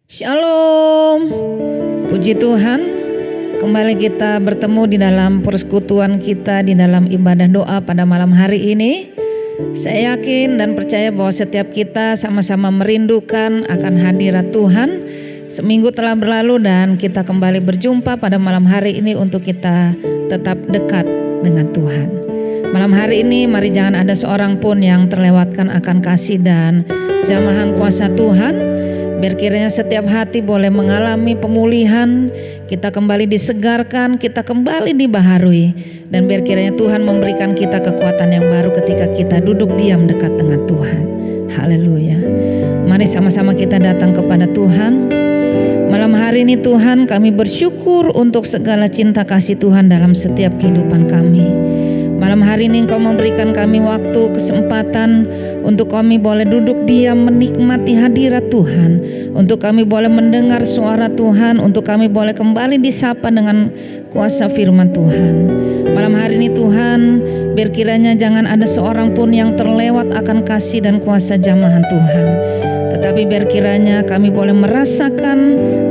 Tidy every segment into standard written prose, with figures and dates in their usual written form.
Shalom, puji Tuhan. Kembali kita bertemu di dalam persekutuan kita di dalam ibadah doa pada malam hari ini. Saya yakin dan percaya bahwa setiap kita sama-sama merindukan akan hadirat Tuhan. Seminggu telah berlalu dan kita kembali berjumpa pada malam hari ini untuk kita tetap dekat dengan Tuhan. Malam hari ini mari jangan ada seorang pun yang terlewatkan akan kasih dan jamahan kuasa Tuhan. Biar kiranya setiap hati boleh mengalami pemulihan, kita kembali disegarkan, kita kembali dibaharui. Dan biar kiranya Tuhan memberikan kita kekuatan yang baru ketika kita duduk diam dekat dengan Tuhan. Haleluya. Mari sama-sama kita datang kepada Tuhan. Malam hari ini Tuhan, kami bersyukur untuk segala cinta kasih Tuhan dalam setiap kehidupan kami. Malam hari ini Engkau memberikan kami waktu, kesempatan untuk kami boleh duduk diam menikmati hadirat Tuhan, untuk kami boleh mendengar suara Tuhan, untuk kami boleh kembali disapa dengan kuasa firman Tuhan. Malam hari ini Tuhan, biar kiranya jangan ada seorang pun yang terlewat akan kasih dan kuasa jamahan Tuhan. Tetapi biar kiranya kami boleh merasakan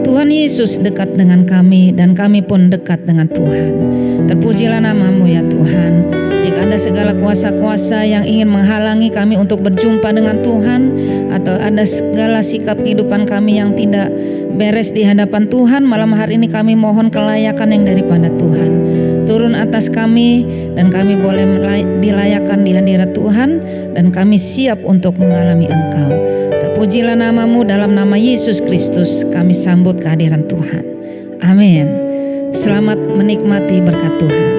Tuhan Yesus dekat dengan kami dan kami pun dekat dengan Tuhan. Terpujilah nama-Mu ya Tuhan. Jika ada segala kuasa-kuasa yang ingin menghalangi kami untuk berjumpa dengan Tuhan, atau ada segala sikap kehidupan kami yang tidak beres di hadapan Tuhan, malam hari ini kami mohon kelayakan yang daripada Tuhan turun atas kami dan kami boleh dilayakkan di hadirat Tuhan dan kami siap untuk mengalami Engkau. Terpujilah nama-Mu, dalam nama Yesus Kristus kami sambut kehadiran Tuhan. Amin. Selamat menikmati berkat Tuhan.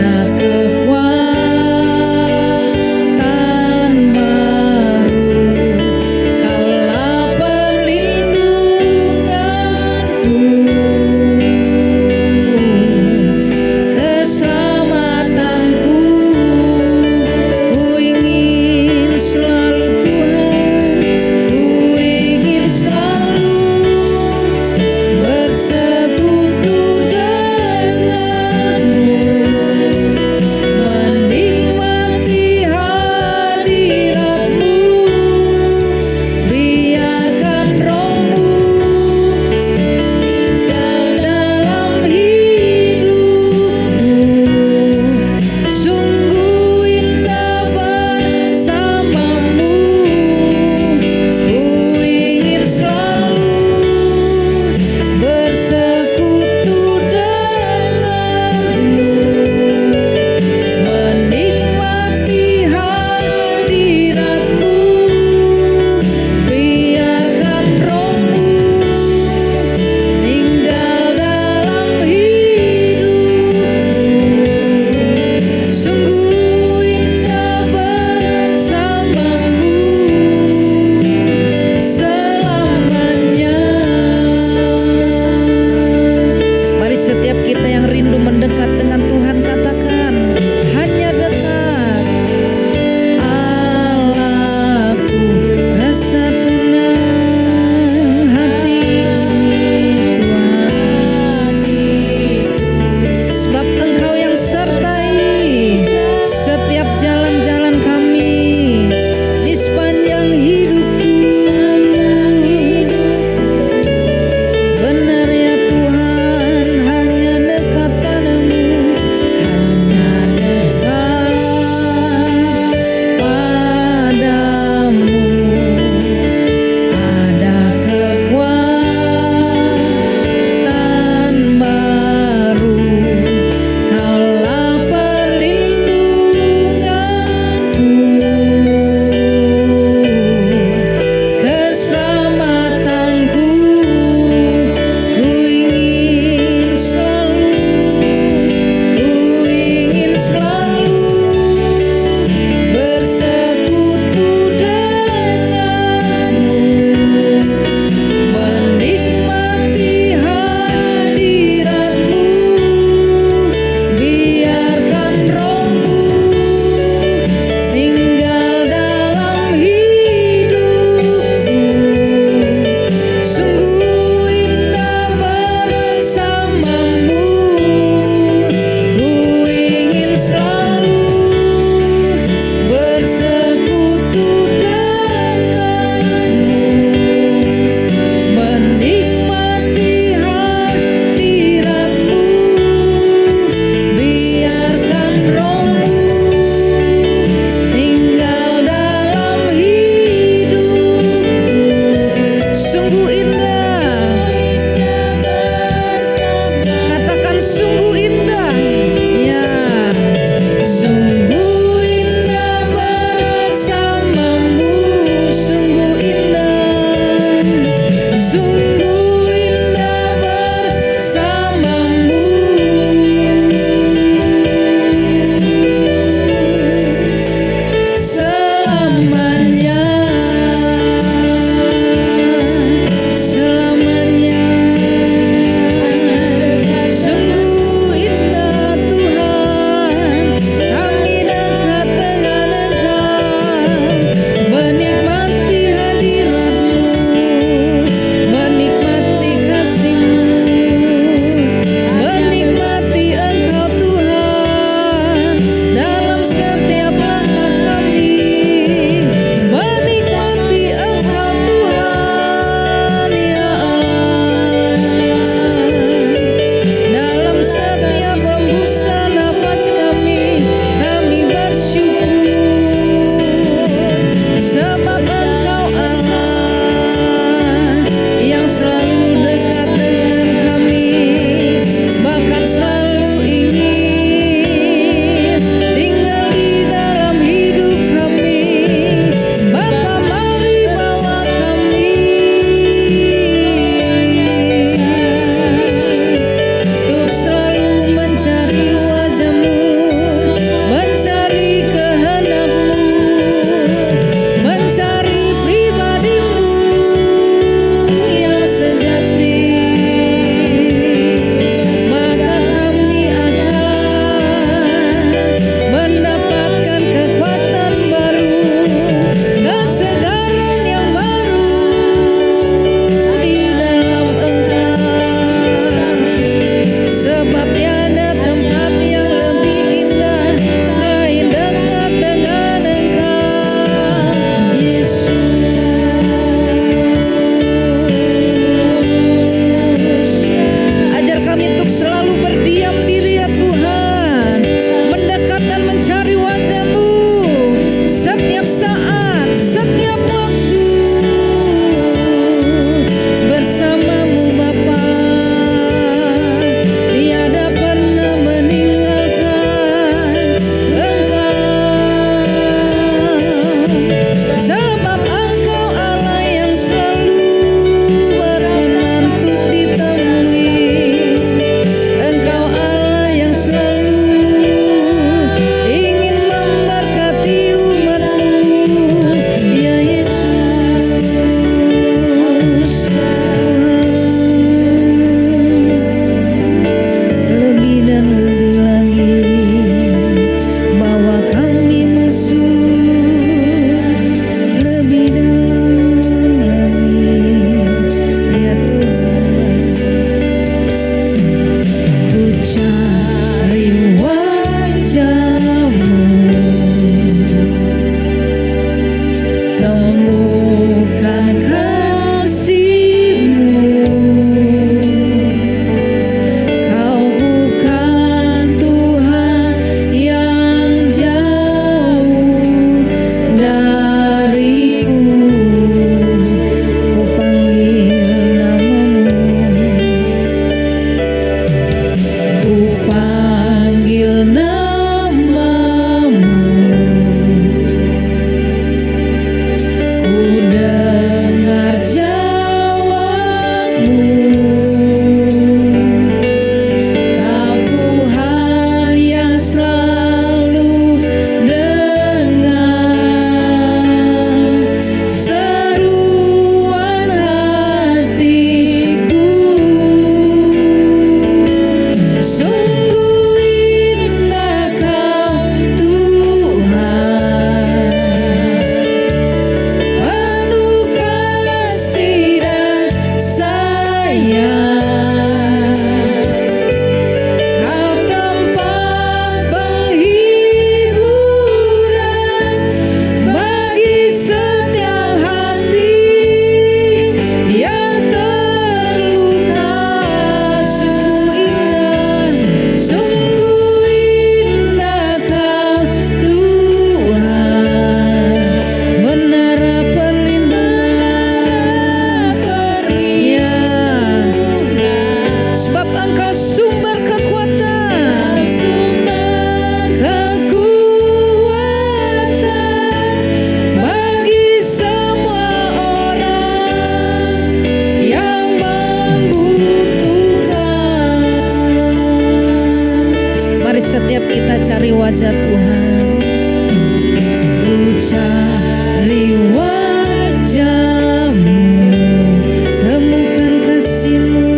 Ada cari wajah Tuhan. Ku cari wajah-Mu, temukan kasih-Mu.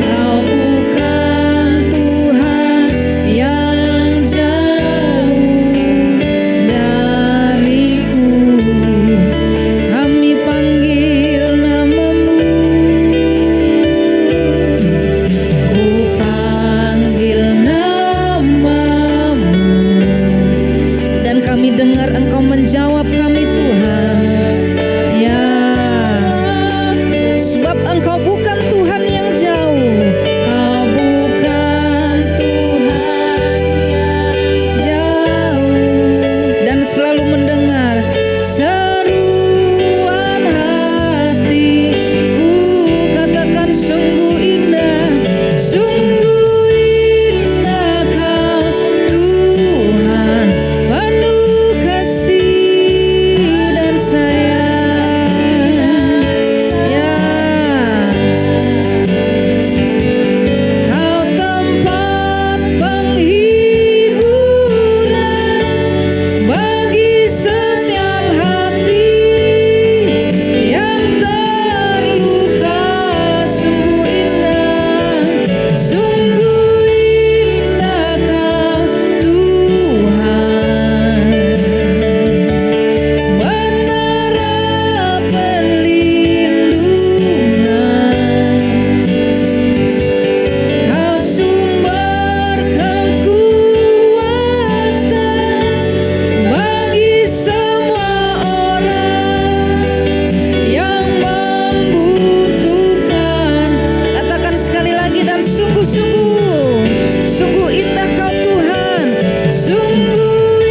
Kau bukan Tuhan yang jauh dariku, kami panggil nama-Mu. Ku panggil nama-Mu, dan kami dengar Engkau menjawab kami Tuhan. Ya, sebab Engkau bukan Tuhan yang jauh. Kau bukan Tuhan yang jauh, dan selalu mendengar seruan hatiku. Katakan sungguh indah, sungguh indah Kau Tuhan, penuh kasih dan sayang. Ya, Kau tempat penghiburan bagi setiap hati yang terluka. Sungguh indah Kau Tuhan, menara perlindungan. Kau sumber kekuatan bagi semua orang yang membutuhkan. Katakan sekali lagi, dan sungguh-sungguh, sungguh indah Kau Tuhan, sungguh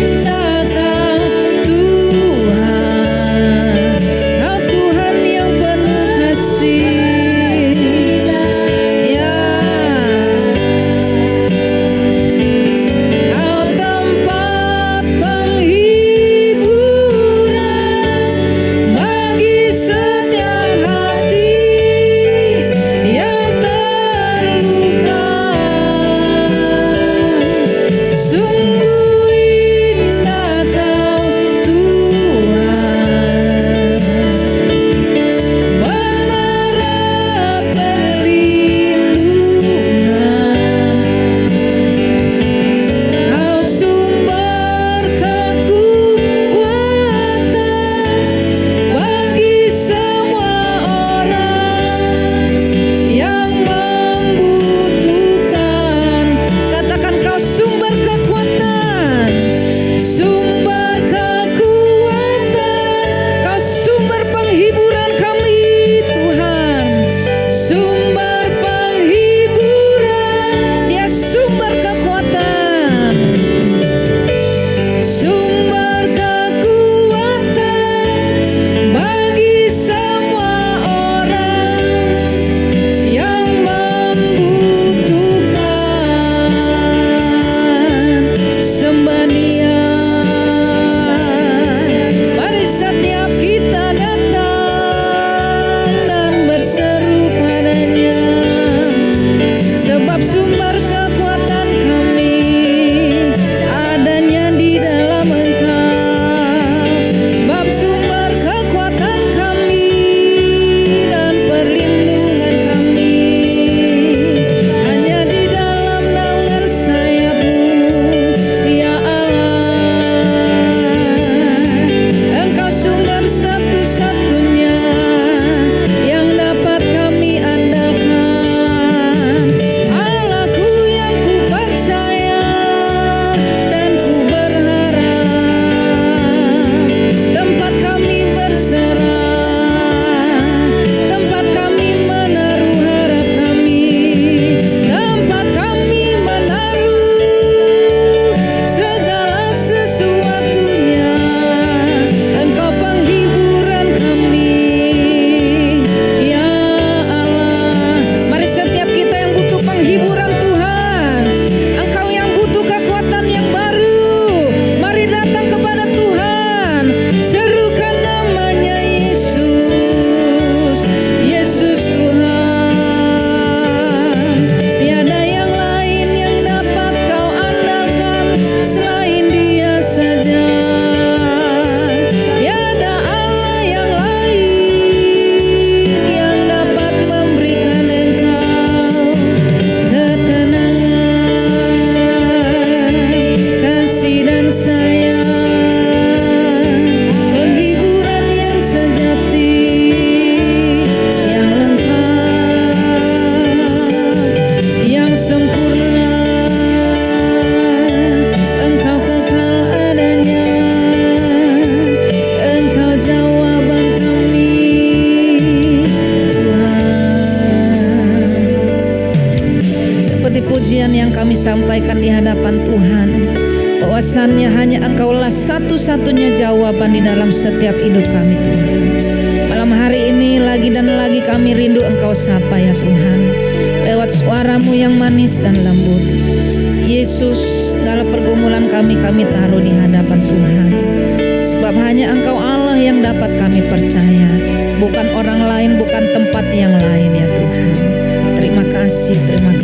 indah Kau Tuhan, Kau Tuhan yang penuh kasih. Ya, Kau tempat penghiburan bagi setiap hati yang terluka. Sungguh indah Kau Tuhan, menara perlindungan. Kau sumber kekuatan bagi semua orang yang membutuhkan. Katakan, Kau sumber kekuatan, sumber kekuatan. Kau sumber penghiburan kami Tuhan, sumber penghiburan. Dia sumber kekuatan, sumber kekuatan bagi semua orang yang membutuhkan. Sembah Dia. Mari setiap kita datang dan berseru padanya, sebab sumber kekuatan kami adanya di dalam Engkau. Sebab sumber kekuatan kami dan perlindungan kami hanya di dalam naungan sayap-Mu, ya Allah. Engkau sumber satu-satunya yang dapat kami andalkan. Allahku pujian yang kami sampaikan di hadapan Tuhan, bahwasannya hanya Engkaulah satu-satunya jawaban di dalam setiap hidup kami Tuhan. Malam hari ini lagi dan lagi kami rindu Engkau sapa ya Tuhan, lewat suaramu yang manis dan lembut. Yesus, segala pergumulan kami taruh di hadapan Tuhan, sebab hanya Engkau Allah yang dapat kami percaya, bukan orang lain, bukan tempat yang lain ya Tuhan. Terima kasih Tuhan.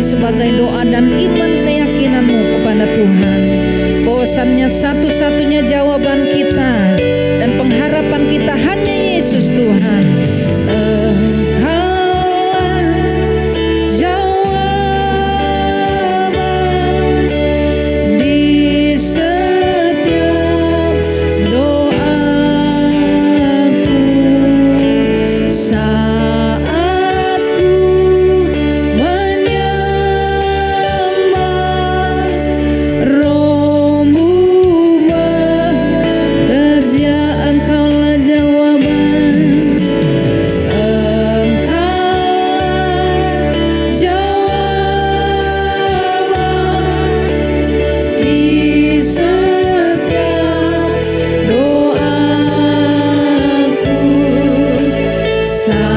Sebagai doa dan iman keyakinanmu kepada Tuhan, bahwasannya satu-satunya jawaban kita dan pengharapan kita hanya Yesus Tuhan. Engkaulah jawaban di setiap doaku saat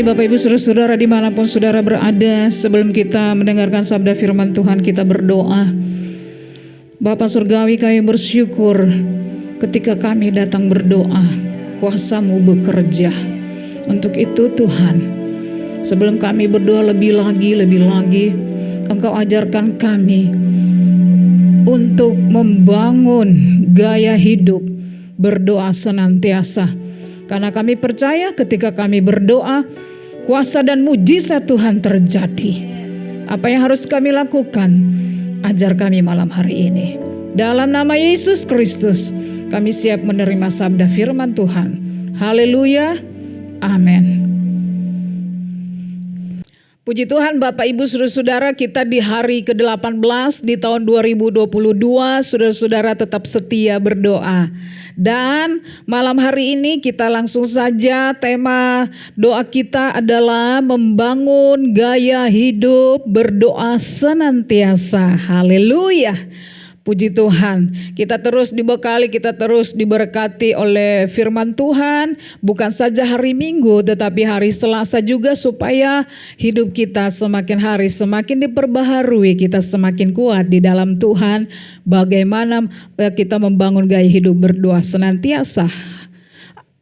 Mari Bapak Ibu Saudara-saudara dimanapun saudara berada, sebelum kita mendengarkan sabda firman Tuhan, kita berdoa. Bapa Surgawi, kami bersyukur ketika kami datang berdoa, kuasa-Mu bekerja. Untuk itu Tuhan, sebelum kami berdoa lebih lagi, Engkau ajarkan kami untuk membangun gaya hidup berdoa senantiasa. Karena kami percaya ketika kami berdoa, kuasa dan mujizat Tuhan terjadi. Apa yang harus kami lakukan? Ajar kami malam hari ini. Dalam nama Yesus Kristus, kami siap menerima sabda firman Tuhan. Haleluya. Amin. Puji Tuhan Bapak Ibu Saudara-saudara, kita di hari ke-18 di tahun 2022, saudara-saudara tetap setia berdoa. Dan malam hari ini kita langsung saja, tema doa kita adalah membangun gaya hidup berdoa senantiasa. Haleluya. Puji Tuhan, kita terus dibekali, kita terus diberkati oleh firman Tuhan. Bukan saja hari Minggu, tetapi hari Selasa juga, supaya hidup kita semakin hari semakin diperbaharui, kita semakin kuat di dalam Tuhan. Bagaimana kita membangun gaya hidup berdoa senantiasa.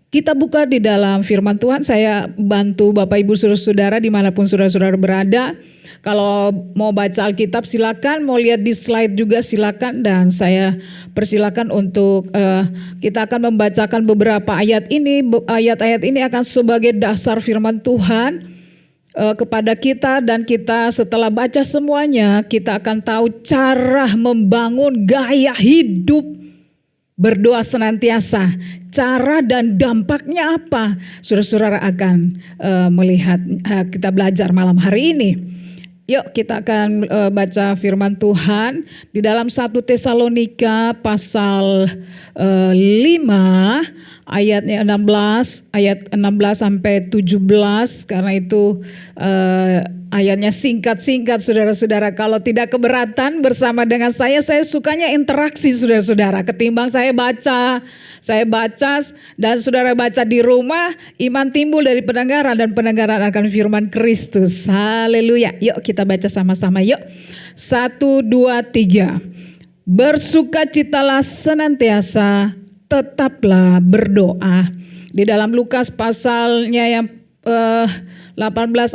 Kita buka di dalam firman Tuhan. Saya bantu Bapak Ibu Saudara-saudara dimanapun saudara-saudara berada. Kalau mau baca Alkitab silakan, mau lihat di slide juga silakan, dan saya persilakan untuk kita akan membacakan beberapa ayat ini. Ayat-ayat ini akan sebagai dasar firman Tuhan kepada kita, dan kita setelah baca semuanya kita akan tahu cara membangun gaya hidup berdoa senantiasa. Cara dan dampaknya apa? Saudara-saudara akan melihat, kita belajar malam hari ini. Yuk kita akan baca firman Tuhan di dalam 1 Tesalonika pasal 5 ayatnya 16, ayat 16 sampai 17, karena itu ayatnya singkat-singkat saudara-saudara. Kalau tidak keberatan bersama dengan saya sukanya interaksi saudara-saudara, ketimbang saya baca dan saudara baca di rumah, iman timbul dari pendengaran dan pendengaran akan firman Kristus. Haleluya. Yuk kita baca sama-sama yuk. 1, 2, 3. Bersukacitalah senantiasa, tetaplah berdoa. Di dalam Lukas pasalnya yang 18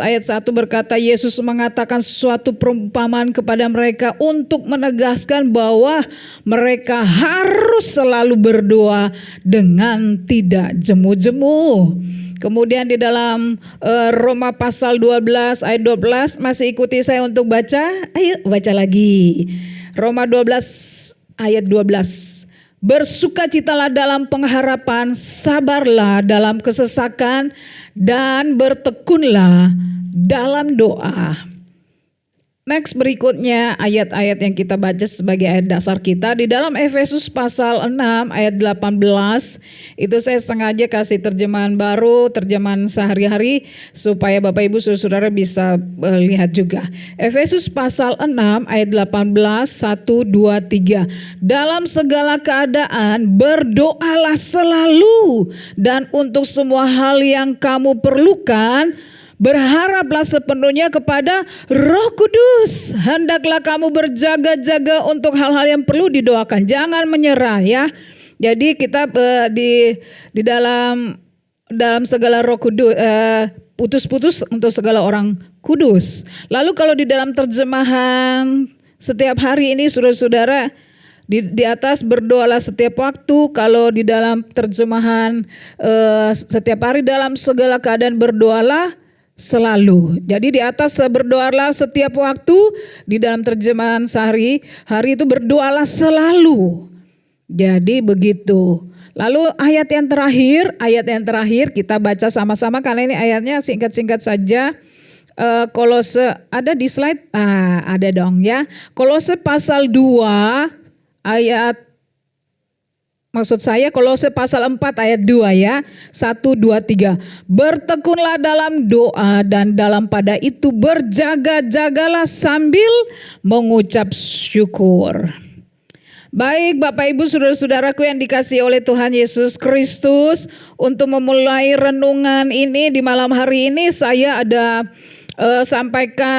ayat 1 berkata, Yesus mengatakan suatu perumpamaan kepada mereka untuk menegaskan bahwa mereka harus selalu berdoa dengan tidak jemu-jemu. Kemudian di dalam Roma pasal 12 ayat 12, masih ikuti saya untuk baca? Ayo baca lagi. Roma 12 ayat 12. Bersukacitalah dalam pengharapan, sabarlah dalam kesesakan, dan bertekunlah dalam doa. Next, berikutnya ayat-ayat yang kita baca sebagai ayat dasar kita di dalam Efesus pasal 6 ayat 18. Itu saya sengaja kasih terjemahan baru, terjemahan sehari-hari, supaya Bapak Ibu Saudara bisa lihat juga. Efesus pasal 6 ayat 18, 1, 2, 3. Dalam segala keadaan berdoalah selalu, dan untuk semua hal yang kamu perlukan berharaplah sepenuhnya kepada Roh Kudus. Hendaklah kamu berjaga-jaga untuk hal-hal yang perlu didoakan. Jangan menyerah ya. Jadi kita di dalam segala Roh Kudus, putus-putus untuk segala orang kudus. Lalu kalau di dalam terjemahan setiap hari ini saudara-saudara, di atas berdoalah setiap waktu. Kalau di dalam terjemahan setiap hari dalam segala keadaan berdoalah selalu. Jadi di atas berdoalah setiap waktu, di dalam terjemahan sehari-hari itu berdoalah selalu. Jadi begitu. Lalu ayat yang terakhir kita baca sama-sama karena ini ayatnya singkat-singkat saja. Kolose ada di slide? Ada dong ya. Kolose pasal 2 ayat, maksud saya Kolose pasal 4 ayat 2 ya. 1, 2, 3. Bertekunlah dalam doa dan dalam pada itu berjaga-jagalah sambil mengucap syukur. Baik Bapak Ibu Saudara-saudaraku yang dikasihi oleh Tuhan Yesus Kristus, untuk memulai renungan ini di malam hari ini saya ada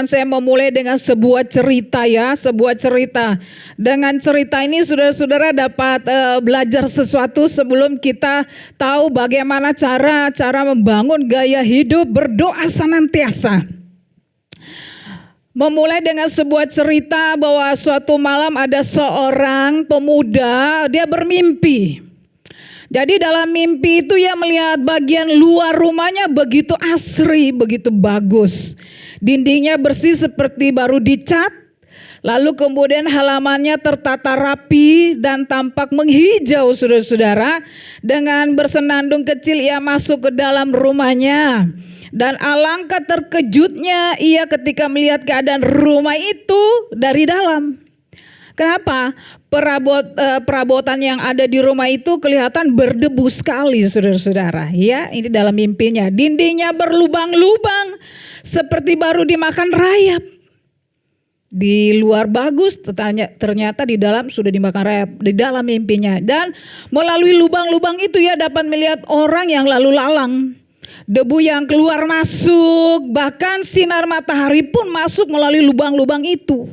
saya memulai dengan sebuah cerita ya, sebuah cerita. Dengan cerita ini saudara-saudara dapat belajar sesuatu sebelum kita tahu bagaimana cara membangun gaya hidup berdoa senantiasa. Memulai dengan sebuah cerita bahwa suatu malam ada seorang pemuda, dia bermimpi. Jadi dalam mimpi itu ia melihat bagian luar rumahnya begitu asri, begitu bagus. Dindingnya bersih seperti baru dicat. Lalu kemudian halamannya tertata rapi dan tampak menghijau saudara-saudara. Dengan bersenandung kecil ia masuk ke dalam rumahnya. Dan alangkah terkejutnya ia ketika melihat keadaan rumah itu dari dalam. Kenapa? Perabotan yang ada di rumah itu kelihatan berdebu sekali saudara-saudara. Ya, ini dalam mimpinya. Dindingnya berlubang-lubang seperti baru dimakan rayap. Di luar bagus, ternyata di dalam sudah dimakan rayap. Di dalam mimpinya. Dan melalui lubang-lubang itu ia dapat melihat orang yang lalu lalang. Debu yang keluar masuk, bahkan sinar matahari pun masuk melalui lubang-lubang itu.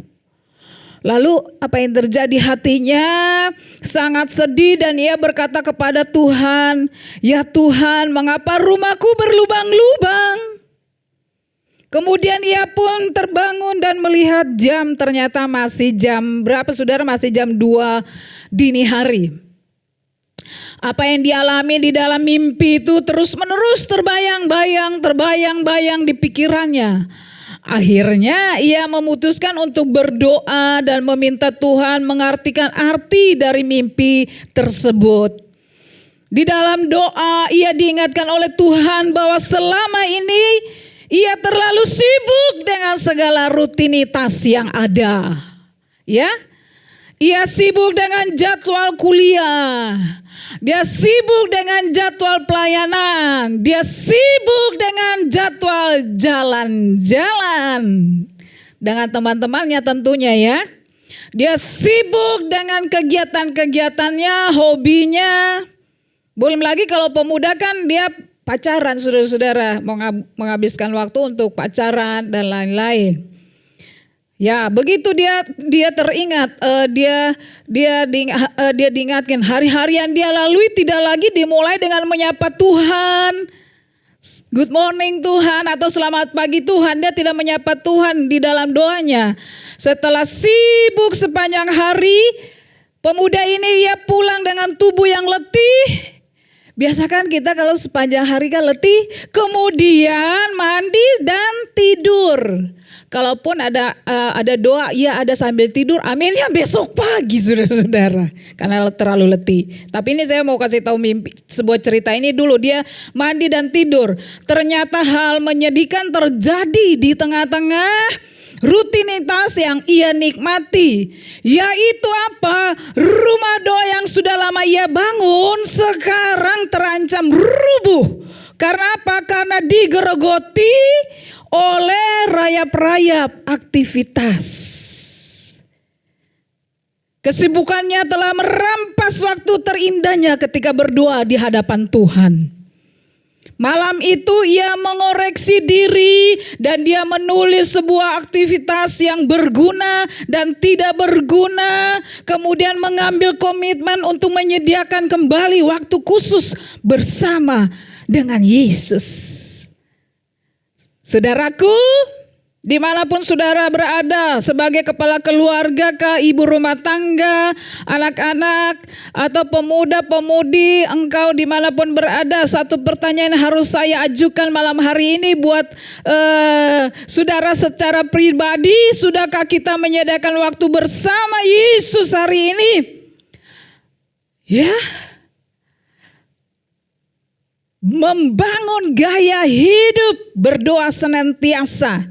Lalu apa yang terjadi? Hatinya sangat sedih dan ia berkata kepada Tuhan, "Ya Tuhan, mengapa rumahku berlubang-lubang?" Kemudian ia pun terbangun dan melihat jam, ternyata masih jam berapa saudara? Masih jam 2 dini hari. Apa yang dialami di dalam mimpi itu terus-menerus terbayang-bayang di pikirannya. Akhirnya ia memutuskan untuk berdoa dan meminta Tuhan mengartikan arti dari mimpi tersebut. Di dalam doa ia diingatkan oleh Tuhan bahwa selama ini ia terlalu sibuk dengan segala rutinitas yang ada. Ya, ia sibuk dengan jadwal kuliah. Dia sibuk dengan jadwal pelayanan. Dia sibuk dengan jadwal jalan-jalan dengan teman-temannya tentunya ya. Dia sibuk dengan kegiatan-kegiatannya, hobinya. Belum lagi kalau pemuda kan dia pacaran saudara-saudara, menghabiskan waktu untuk pacaran dan lain-lain. Ya, begitu dia teringat, dia diingatkan hari-hari yang dia lalui tidak lagi dimulai dengan menyapa Tuhan, good morning Tuhan atau selamat pagi Tuhan. Dia tidak menyapa Tuhan di dalam doanya. Setelah sibuk sepanjang hari, pemuda ini ia pulang dengan tubuh yang letih. Biasa kan kita kalau sepanjang hari kan letih, kemudian mandi dan tidur. Kalaupun ada doa, ya ada sambil tidur, aminnya besok pagi saudara-saudara, karena terlalu letih. Tapi ini saya mau kasih tahu sebuah cerita ini dulu. Dia mandi dan tidur. Ternyata hal menyedihkan terjadi di tengah-tengah rutinitas yang ia nikmati. Yaitu apa? Rumah doa yang sudah lama ia bangun sekarang terancam rubuh. Karena apa? Karena digerogoti oleh rayap-rayap aktivitas. Kesibukannya telah merampas waktu terindahnya ketika berdoa di hadapan Tuhan. Malam itu ia mengoreksi diri dan dia menulis sebuah aktivitas yang berguna dan tidak berguna. Kemudian mengambil komitmen untuk menyediakan kembali waktu khusus bersama dengan Yesus. Saudaraku, dimanapun saudara berada, sebagai kepala keluarga, ibu rumah tangga, anak-anak, atau pemuda-pemudi, engkau dimanapun berada, satu pertanyaan harus saya ajukan malam hari ini buat saudara secara pribadi. Sudahkah kita menyediakan waktu bersama Yesus hari ini? Ya, membangun gaya hidup berdoa senantiasa.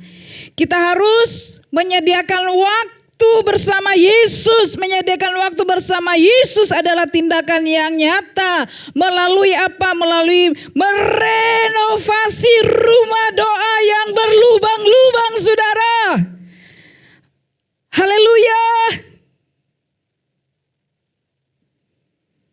Kita harus menyediakan waktu bersama Yesus. Menyediakan waktu bersama Yesus adalah tindakan yang nyata. Melalui apa? Melalui merenovasi rumah doa yang berlubang-lubang saudara. Haleluya.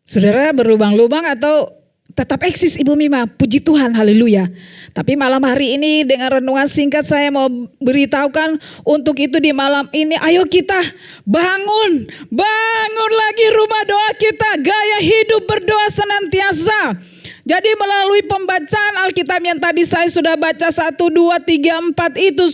Saudara, berlubang-lubang atau tetap eksis Ibu Mima? Puji Tuhan, haleluya. Tapi malam hari ini dengan renungan singkat saya mau beritahukan untuk itu di malam ini, ayo kita bangun lagi rumah doa kita, gaya hidup berdoa senantiasa. Jadi melalui pembacaan Alkitab yang tadi saya sudah baca 1, 2, 3, 4 itu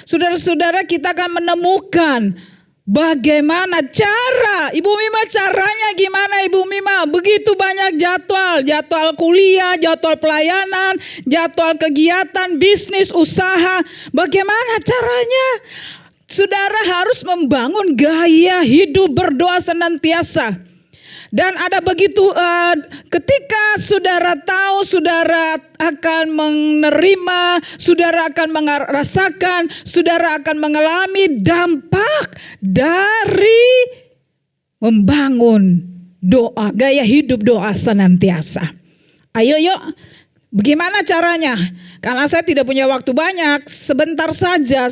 saudara-saudara kita akan menemukan bagaimana cara, Ibu Mima, caranya gimana Ibu Mima? Begitu banyak jadwal kuliah, jadwal pelayanan, jadwal kegiatan, bisnis, usaha. Bagaimana caranya? Saudara harus membangun gaya hidup berdoa senantiasa. Dan ada begitu ketika saudara tahu, saudara akan menerima, saudara akan merasakan, saudara akan mengalami dampak dari membangun doa, gaya hidup doa senantiasa. Ayo yuk, bagaimana caranya? Karena saya tidak punya waktu banyak, sebentar saja,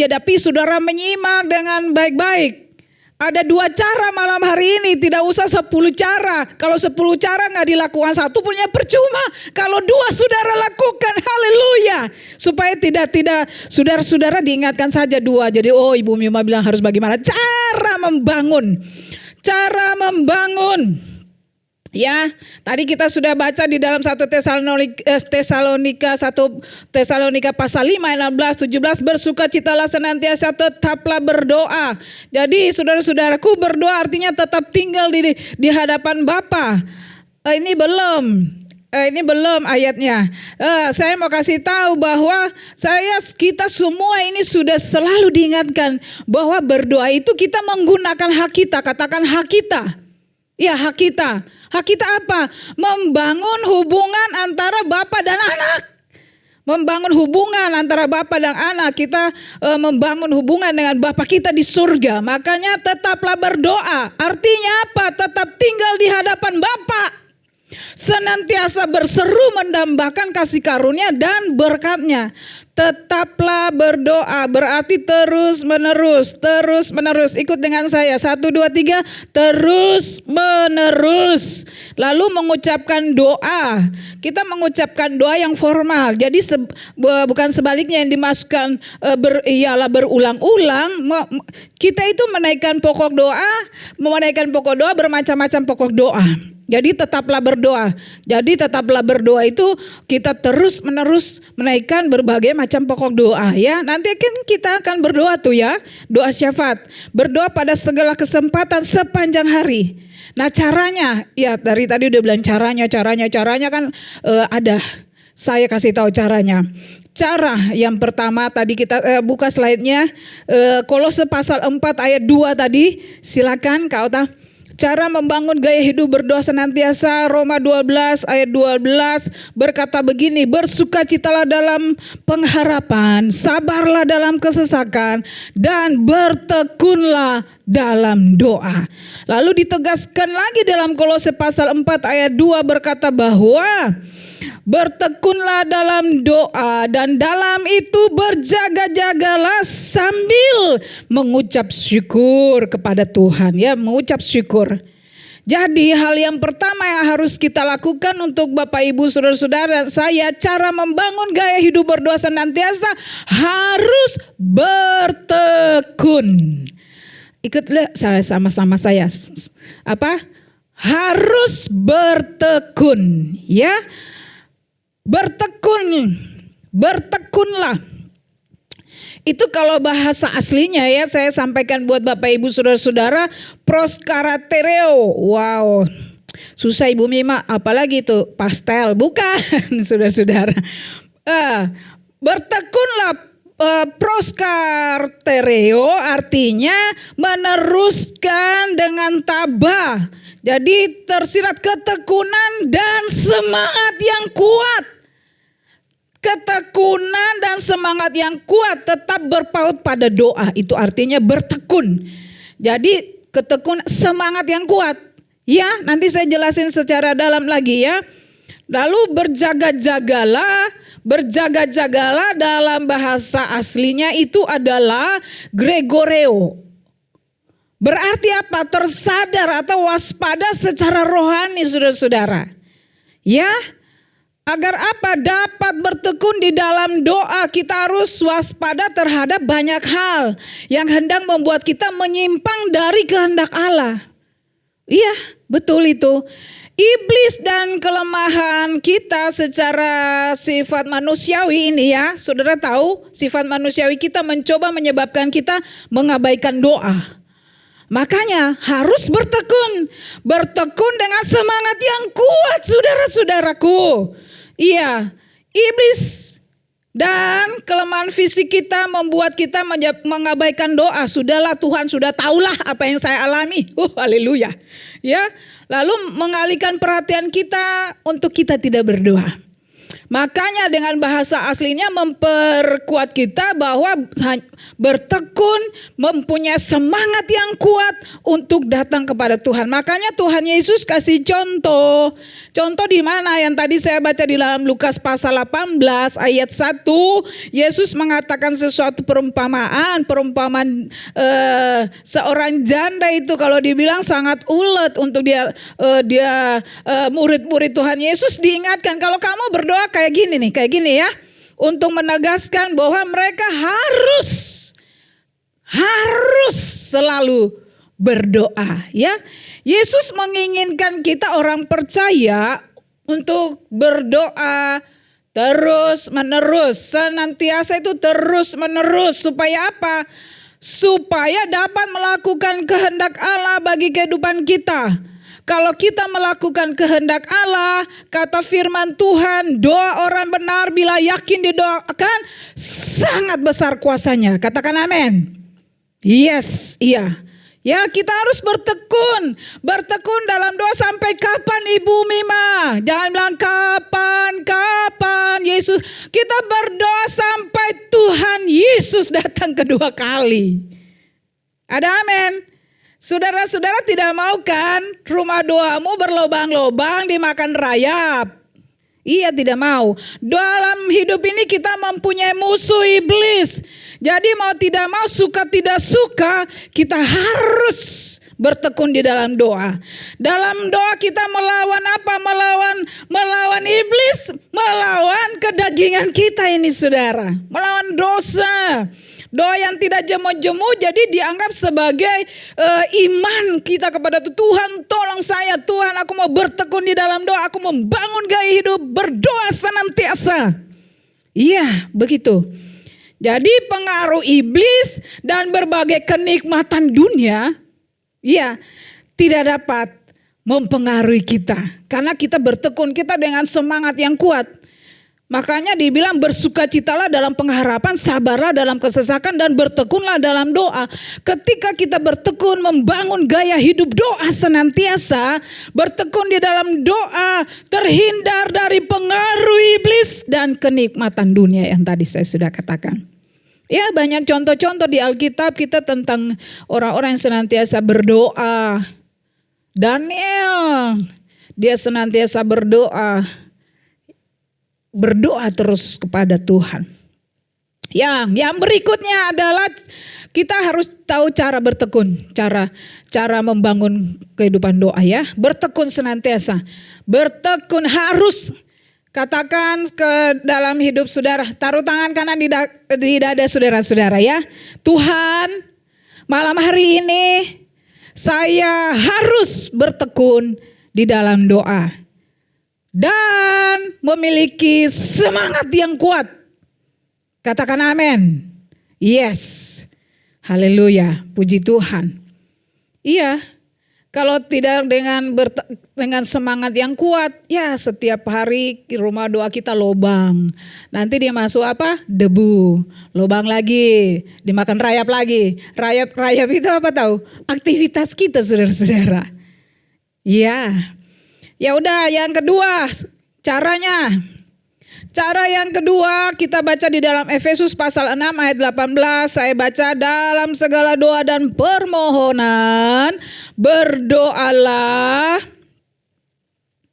tapi saudara menyimak dengan baik-baik. Ada 2 cara malam hari ini, tidak usah 10 cara. Kalau 10 cara nggak dilakukan satu punya percuma. Kalau 2 saudara lakukan, haleluya. Supaya tidak saudara-saudara diingatkan saja 2. Jadi Ibu Mima bilang harus bagaimana? Cara membangun. Ya, tadi kita sudah baca di dalam 1 Tesalonika pasal 5 ayat 16 17, bersukacitalah senantiasa, tetaplah berdoa. Jadi saudara-saudaraku, berdoa artinya tetap tinggal di hadapan Bapa. Ini belum ayatnya. Saya mau kasih tahu bahwa kita semua ini sudah selalu diingatkan bahwa berdoa itu kita menggunakan hak kita. Katakan hak kita. Ya, hak kita. Hak kita apa? Membangun hubungan antara Bapa dan anak. Membangun hubungan antara Bapa dan anak. Kita membangun hubungan dengan Bapa kita di surga. Makanya tetaplah berdoa. Artinya apa? Tetap tinggal di hadapan Bapa. Senantiasa berseru mendambakan kasih karunia dan berkat-Nya. Tetaplah berdoa berarti terus menerus. Ikut dengan saya. 1, 2, 3. Terus menerus. Lalu mengucapkan doa. Kita mengucapkan doa yang formal. Jadi bukan sebaliknya yang dimasukkan ialah berulang-ulang. Kita itu menaikkan pokok doa bermacam-macam pokok doa. Jadi tetaplah berdoa itu kita terus menerus menaikkan berbagai macam pokok doa ya. Nanti kan kita akan berdoa tuh ya, doa syafaat. Berdoa pada segala kesempatan sepanjang hari. Nah caranya, ya dari tadi udah bilang caranya kan ada. Saya kasih tahu caranya. Cara yang pertama tadi kita buka slide-nya, Kolose pasal 4 ayat 2 tadi. Silakan Kak Ota. Cara membangun gaya hidup berdoa senantiasa, Roma 12 ayat 12 berkata begini, bersukacitalah dalam pengharapan, sabarlah dalam kesesakan, dan bertekunlah dalam doa. Lalu ditegaskan lagi dalam Kolose pasal 4 ayat 2 berkata bahwa bertekunlah dalam doa dan dalam itu berjaga-jagalah sambil mengucap syukur kepada Tuhan ya, mengucap syukur. Jadi hal yang pertama yang harus kita lakukan untuk Bapak Ibu Saudara-saudara saya, cara membangun gaya hidup berdoa senantiasa harus bertekun. Ikutlah saya sama-sama saya. Apa? Harus bertekun ya. Bertekunlah. Itu kalau bahasa aslinya ya, saya sampaikan buat Bapak Ibu Saudara-saudara, proskaratereo. Wow, susah Ibu Mima, apalagi itu pastel, bukan saudara-saudara. Bertekunlah, proskartereo artinya meneruskan dengan tabah. Jadi tersirat ketekunan dan semangat yang kuat. Ketekunan dan semangat yang kuat tetap berpaut pada doa. Itu artinya bertekun. Jadi ketekunan, semangat yang kuat. Ya, nanti saya jelasin secara dalam lagi ya. Lalu berjaga-jagalah dalam bahasa aslinya itu adalah gregoreo. Berarti apa? Tersadar atau waspada secara rohani, saudara-saudara. Ya, agar apa? Dapat bertekun di dalam doa, kita harus waspada terhadap banyak hal yang hendak membuat kita menyimpang dari kehendak Allah. Iya, betul itu. Iblis dan kelemahan kita secara sifat manusiawi ini ya, saudara tahu sifat manusiawi kita mencoba menyebabkan kita mengabaikan doa. Makanya harus bertekun dengan semangat yang kuat, saudara-saudaraku. Iya, iblis dan kelemahan fisik kita membuat kita mengabaikan doa. Sudahlah, Tuhan sudah tahulah apa yang saya alami. Haleluya. Ya, lalu mengalihkan perhatian kita untuk kita tidak berdoa. Makanya dengan bahasa aslinya memperkuat kita bahwa bertekun, mempunyai semangat yang kuat untuk datang kepada Tuhan. Makanya Tuhan Yesus kasih contoh. Contoh di mana yang tadi saya baca di dalam Lukas pasal 18 ayat 1. Yesus mengatakan sesuatu perumpamaan seorang janda itu kalau dibilang sangat ulet untuk dia murid-murid Tuhan Yesus diingatkan kalau kamu berdoa kayak gini ya, untuk menegaskan bahwa mereka harus selalu berdoa ya. Yesus menginginkan kita orang percaya untuk berdoa terus menerus, senantiasa itu terus menerus, supaya apa? Supaya dapat melakukan kehendak Allah bagi kehidupan kita. Kalau kita melakukan kehendak Allah, kata firman Tuhan, doa orang benar bila yakin didoakan sangat besar kuasanya. Katakan amin. Yes, iya. Ya, kita harus bertekun dalam doa sampai kapan Ibu Mima? Jangan bilang kapan Yesus. Kita berdoa sampai Tuhan Yesus datang kedua kali. Ada amin. Saudara-saudara tidak mau kan rumah doamu berlobang-lobang dimakan rayap? Iya, tidak mau. Dalam hidup ini kita mempunyai musuh iblis. Jadi mau tidak mau, suka tidak suka, kita harus bertekun di dalam doa. Dalam doa kita melawan apa? Melawan iblis, melawan kedagingan kita ini saudara. Melawan dosa. Doa yang tidak jemu-jemu jadi dianggap sebagai iman kita kepada Tuhan. Tolong saya Tuhan, aku mau bertekun di dalam doa. Aku membangun gaya hidup berdoa senantiasa. Iya, begitu. Jadi pengaruh iblis dan berbagai kenikmatan dunia, iya, tidak dapat mempengaruhi kita. Karena kita bertekun, kita dengan semangat yang kuat. Makanya dibilang bersukacitalah dalam pengharapan, sabarlah dalam kesesakan, dan bertekunlah dalam doa. Ketika kita bertekun membangun gaya hidup doa senantiasa, bertekun di dalam doa, terhindar dari pengaruh iblis dan kenikmatan dunia yang tadi saya sudah katakan. Ya, banyak contoh-contoh di Alkitab kita tentang orang-orang yang senantiasa berdoa. Daniel, dia senantiasa berdoa terus kepada Tuhan. Yang berikutnya adalah kita harus tahu cara bertekun, cara membangun kehidupan doa ya. Bertekun senantiasa. Bertekun harus, katakan ke dalam hidup saudara, taruh tangan kanan di dada saudara-saudara ya. Tuhan, malam hari ini saya harus bertekun di dalam doa dan memiliki semangat yang kuat. Katakan amin. Yes. Haleluya. Puji Tuhan. Iya. Kalau tidak dengan semangat yang kuat, ya setiap hari rumah doa kita lobang. Nanti dia masuk apa? Debu. Lobang lagi, dimakan rayap lagi. Rayap itu apa tahu? Aktivitas kita saudara-saudara. Iya. Ya udah, yang kedua caranya. Cara yang kedua kita baca di dalam Efesus pasal 6 ayat 18. Saya baca, dalam segala doa dan permohonan berdoalah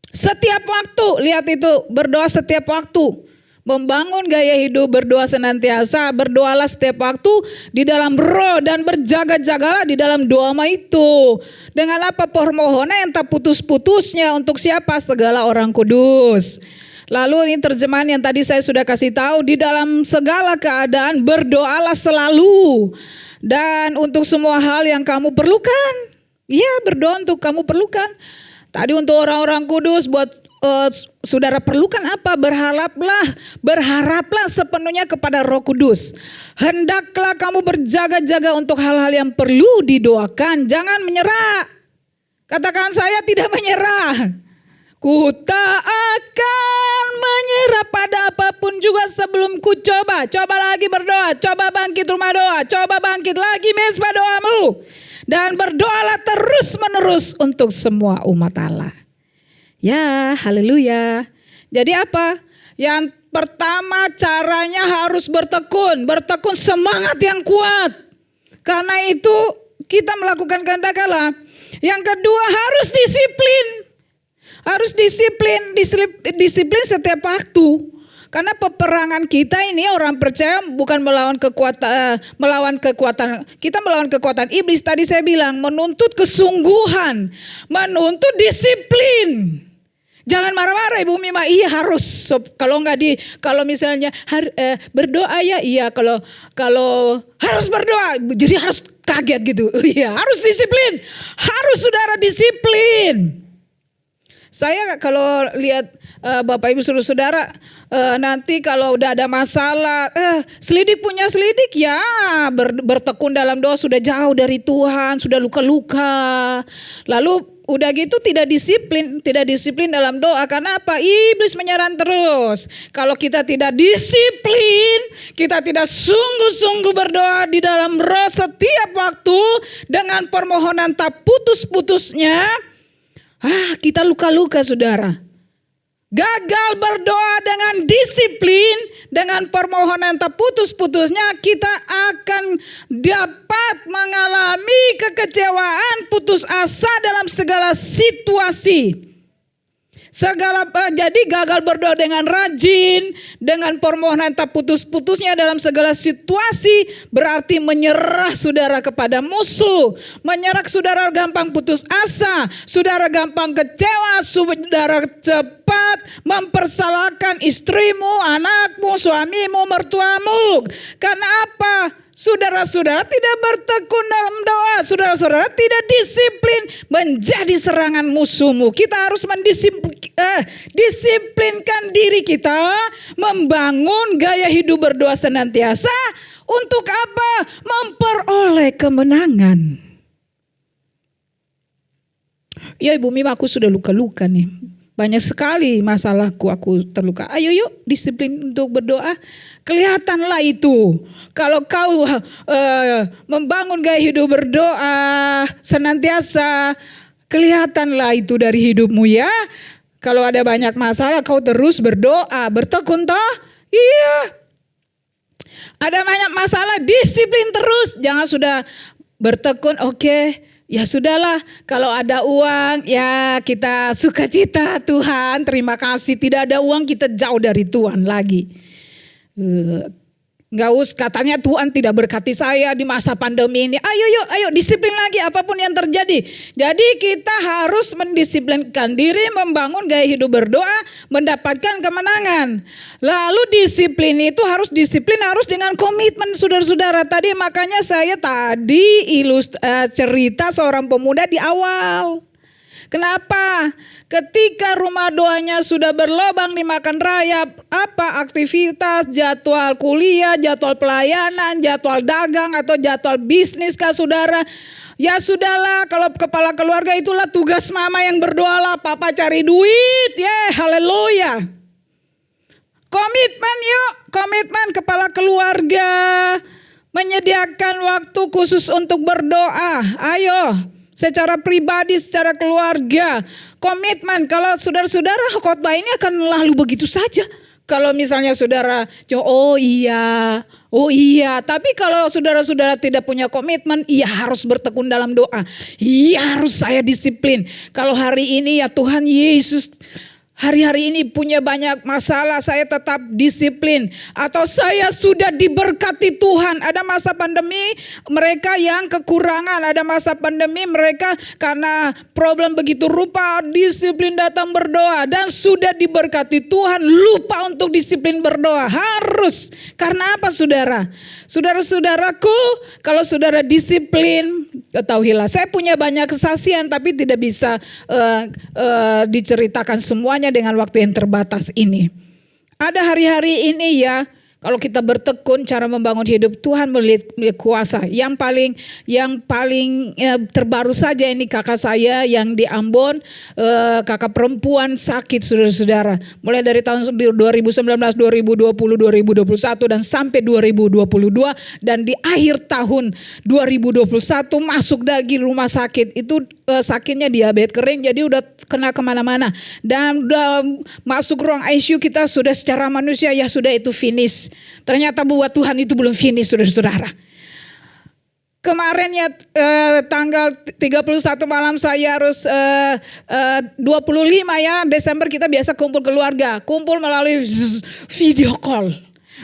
setiap waktu. Lihat itu, berdoa setiap waktu. membangun gaya hidup berdoa senantiasa, berdoalah setiap waktu di dalam roh dan berjaga-jagalah di dalam doa itu. Dengan apa? Permohonan yang tak putus-putusnya untuk siapa? Segala orang kudus. Lalu ini terjemahan yang tadi saya sudah kasih tahu, di dalam segala keadaan berdoalah selalu dan untuk semua hal yang kamu perlukan. Iya, berdoa untuk kamu perlukan. Tadi untuk orang-orang kudus, buat saudara perlukan apa? Berharaplah sepenuhnya kepada Roh Kudus. Hendaklah kamu berjaga-jaga untuk hal-hal yang perlu didoakan. Jangan menyerah. Katakan, saya tidak menyerah. Ku tak akan menyerah pada apapun juga sebelum ku coba. Coba lagi berdoa, coba bangkit rumah doa, coba bangkit lagi mesbah doamu. Dan berdoalah terus menerus untuk semua umat Allah. Ya, haleluya. Jadi apa? Yang pertama caranya harus bertekun semangat yang kuat. Karena itu kita melakukan kehendak Allah. Yang kedua harus disiplin. Harus disiplin setiap waktu. Karena peperangan kita ini orang percaya bukan melawan kekuatan. Kita melawan kekuatan iblis. Tadi saya bilang menuntut kesungguhan, menuntut disiplin. Jangan marah-marah Ibu Mima. Iya harus. Kalau misalnya berdoa ya iya. Kalau harus berdoa, jadi harus kaget gitu. Iya harus disiplin. Harus saudara disiplin. Saya kalau lihat Bapak Ibu saudara nanti kalau udah ada masalah, selidik punya selidik ya bertekun dalam doa sudah jauh dari Tuhan, sudah luka-luka. Lalu udah gitu tidak disiplin dalam doa. Karena apa? Iblis menyerang terus. Kalau kita tidak disiplin, kita tidak sungguh-sungguh berdoa di dalam roh setiap waktu dengan permohonan tak putus-putusnya, kita luka-luka saudara. Gagal berdoa dengan disiplin, dengan permohonan tak putus-putusnya, kita akan dapat mengalami kekecewaan, putus asa dalam segala situasi. Jadi gagal berdoa dengan rajin, dengan permohonan tak putus-putusnya dalam segala situasi, berarti menyerah saudara kepada musuh. Menyerah saudara gampang putus asa, saudara gampang kecewa, saudara cepat mempersalahkan istrimu, anakmu, suamimu, mertuamu. Karena apa? Saudara-saudara tidak bertekun dalam doa, saudara-saudara tidak disiplin, menjadi serangan musuhmu. Kita harus disiplinkan diri kita, membangun gaya hidup berdoa senantiasa. Untuk apa? Memperoleh kemenangan. Ya Ibu Mima, aku sudah luka-luka nih. Banyak sekali masalahku, aku terluka. Ayo yuk disiplin untuk berdoa. Kelihatanlah itu. Kalau kau membangun gaya hidup berdoa senantiasa, kelihatanlah itu dari hidupmu ya. Kalau ada banyak masalah kau terus berdoa, bertekun toh? Iya. Ada banyak masalah, disiplin terus. Jangan sudah bertekun, oke. Ya sudahlah, kalau ada uang ya kita sukacita Tuhan, terima kasih. Tidak ada uang kita jauh dari Tuhan lagi. Nggak usah katanya Tuhan tidak berkati saya di masa pandemi ini. Ayo disiplin lagi apapun yang terjadi. Jadi kita harus mendisiplinkan diri, membangun gaya hidup berdoa, mendapatkan kemenangan. Lalu disiplin itu harus dengan komitmen saudara-saudara. Tadi makanya saya cerita seorang pemuda di awal. Kenapa? Ketika rumah doanya sudah berlobang dimakan rayap, apa aktivitas, jadwal kuliah, jadwal pelayanan, jadwal dagang atau jadwal bisnis kah saudara? Ya sudahlah, kalau kepala keluarga itulah tugas mama yang berdoa lah, papa cari duit, haleluya. Komitmen kepala keluarga, menyediakan waktu khusus untuk berdoa, ayo. Secara pribadi, secara keluarga, komitmen. Kalau saudara-saudara khotbah ini akan lalu begitu saja. Kalau misalnya saudara, oh iya. Tapi kalau saudara-saudara tidak punya komitmen, iya harus bertekun dalam doa. Iya harus saya disiplin. Kalau hari ini ya Tuhan Yesus, hari-hari ini punya banyak masalah, saya tetap disiplin. Atau saya sudah diberkati Tuhan. Ada masa pandemi mereka yang kekurangan, ada masa pandemi mereka karena problem begitu rupa, disiplin datang berdoa dan sudah diberkati Tuhan, lupa untuk disiplin berdoa. Harus. Karena apa saudara? Saudara-saudaraku, kalau saudara disiplin, ketahuilah saya punya banyak kesaksian tapi tidak bisa diceritakan semuanya dengan waktu yang terbatas ini. Ada hari-hari ini ya, kalau kita bertekun cara membangun hidup, Tuhan melihat kuasa. Yang paling terbaru saja ini kakak saya yang di Ambon, kakak perempuan sakit saudara-saudara. Mulai dari tahun 2019, 2020, 2021 dan sampai 2022 dan di akhir tahun 2021 masuk lagi rumah sakit. Itu sakitnya diabetes kering, jadi udah kena kemana-mana. Dan udah masuk ruang ICU, kita sudah secara manusia ya sudah itu finish. Ternyata buat Tuhan itu belum finish saudara-saudara. Kemarin ya tanggal 31 malam saya harus 25 ya Desember kita biasa kumpul keluarga. Kumpul melalui video call.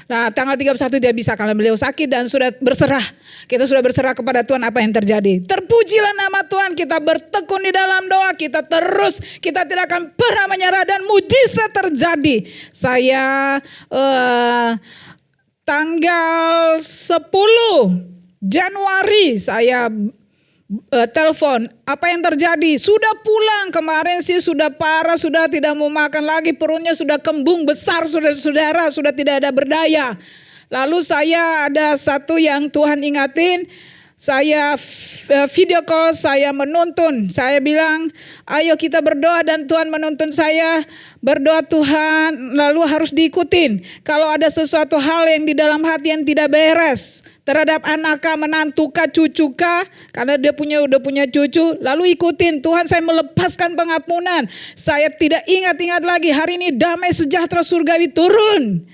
Nah tanggal 31 dia bisa karena beliau sakit dan sudah berserah. Kita sudah berserah kepada Tuhan apa yang terjadi. Terpujilah nama Tuhan, kita bertekun di dalam doa, kita tidak akan pernah menyerah dan mujizat terjadi. Saya tanggal 10 Januari saya telepon, apa yang terjadi? Sudah pulang, kemarin sih sudah parah, sudah tidak mau makan lagi, perutnya sudah kembung besar saudara-saudara, sudah tidak ada berdaya. Lalu saya ada satu yang Tuhan ingatin, saya video call, saya menuntun. Saya bilang, ayo kita berdoa dan Tuhan menuntun saya berdoa Tuhan, lalu harus diikutin. Kalau ada sesuatu hal yang di dalam hati yang tidak beres terhadap anaknya, menantuka, cucuka, karena dia udah punya cucu, lalu ikutin. Tuhan saya melepaskan pengampunan. Saya tidak ingat-ingat lagi, hari ini damai sejahtera surgawi turun.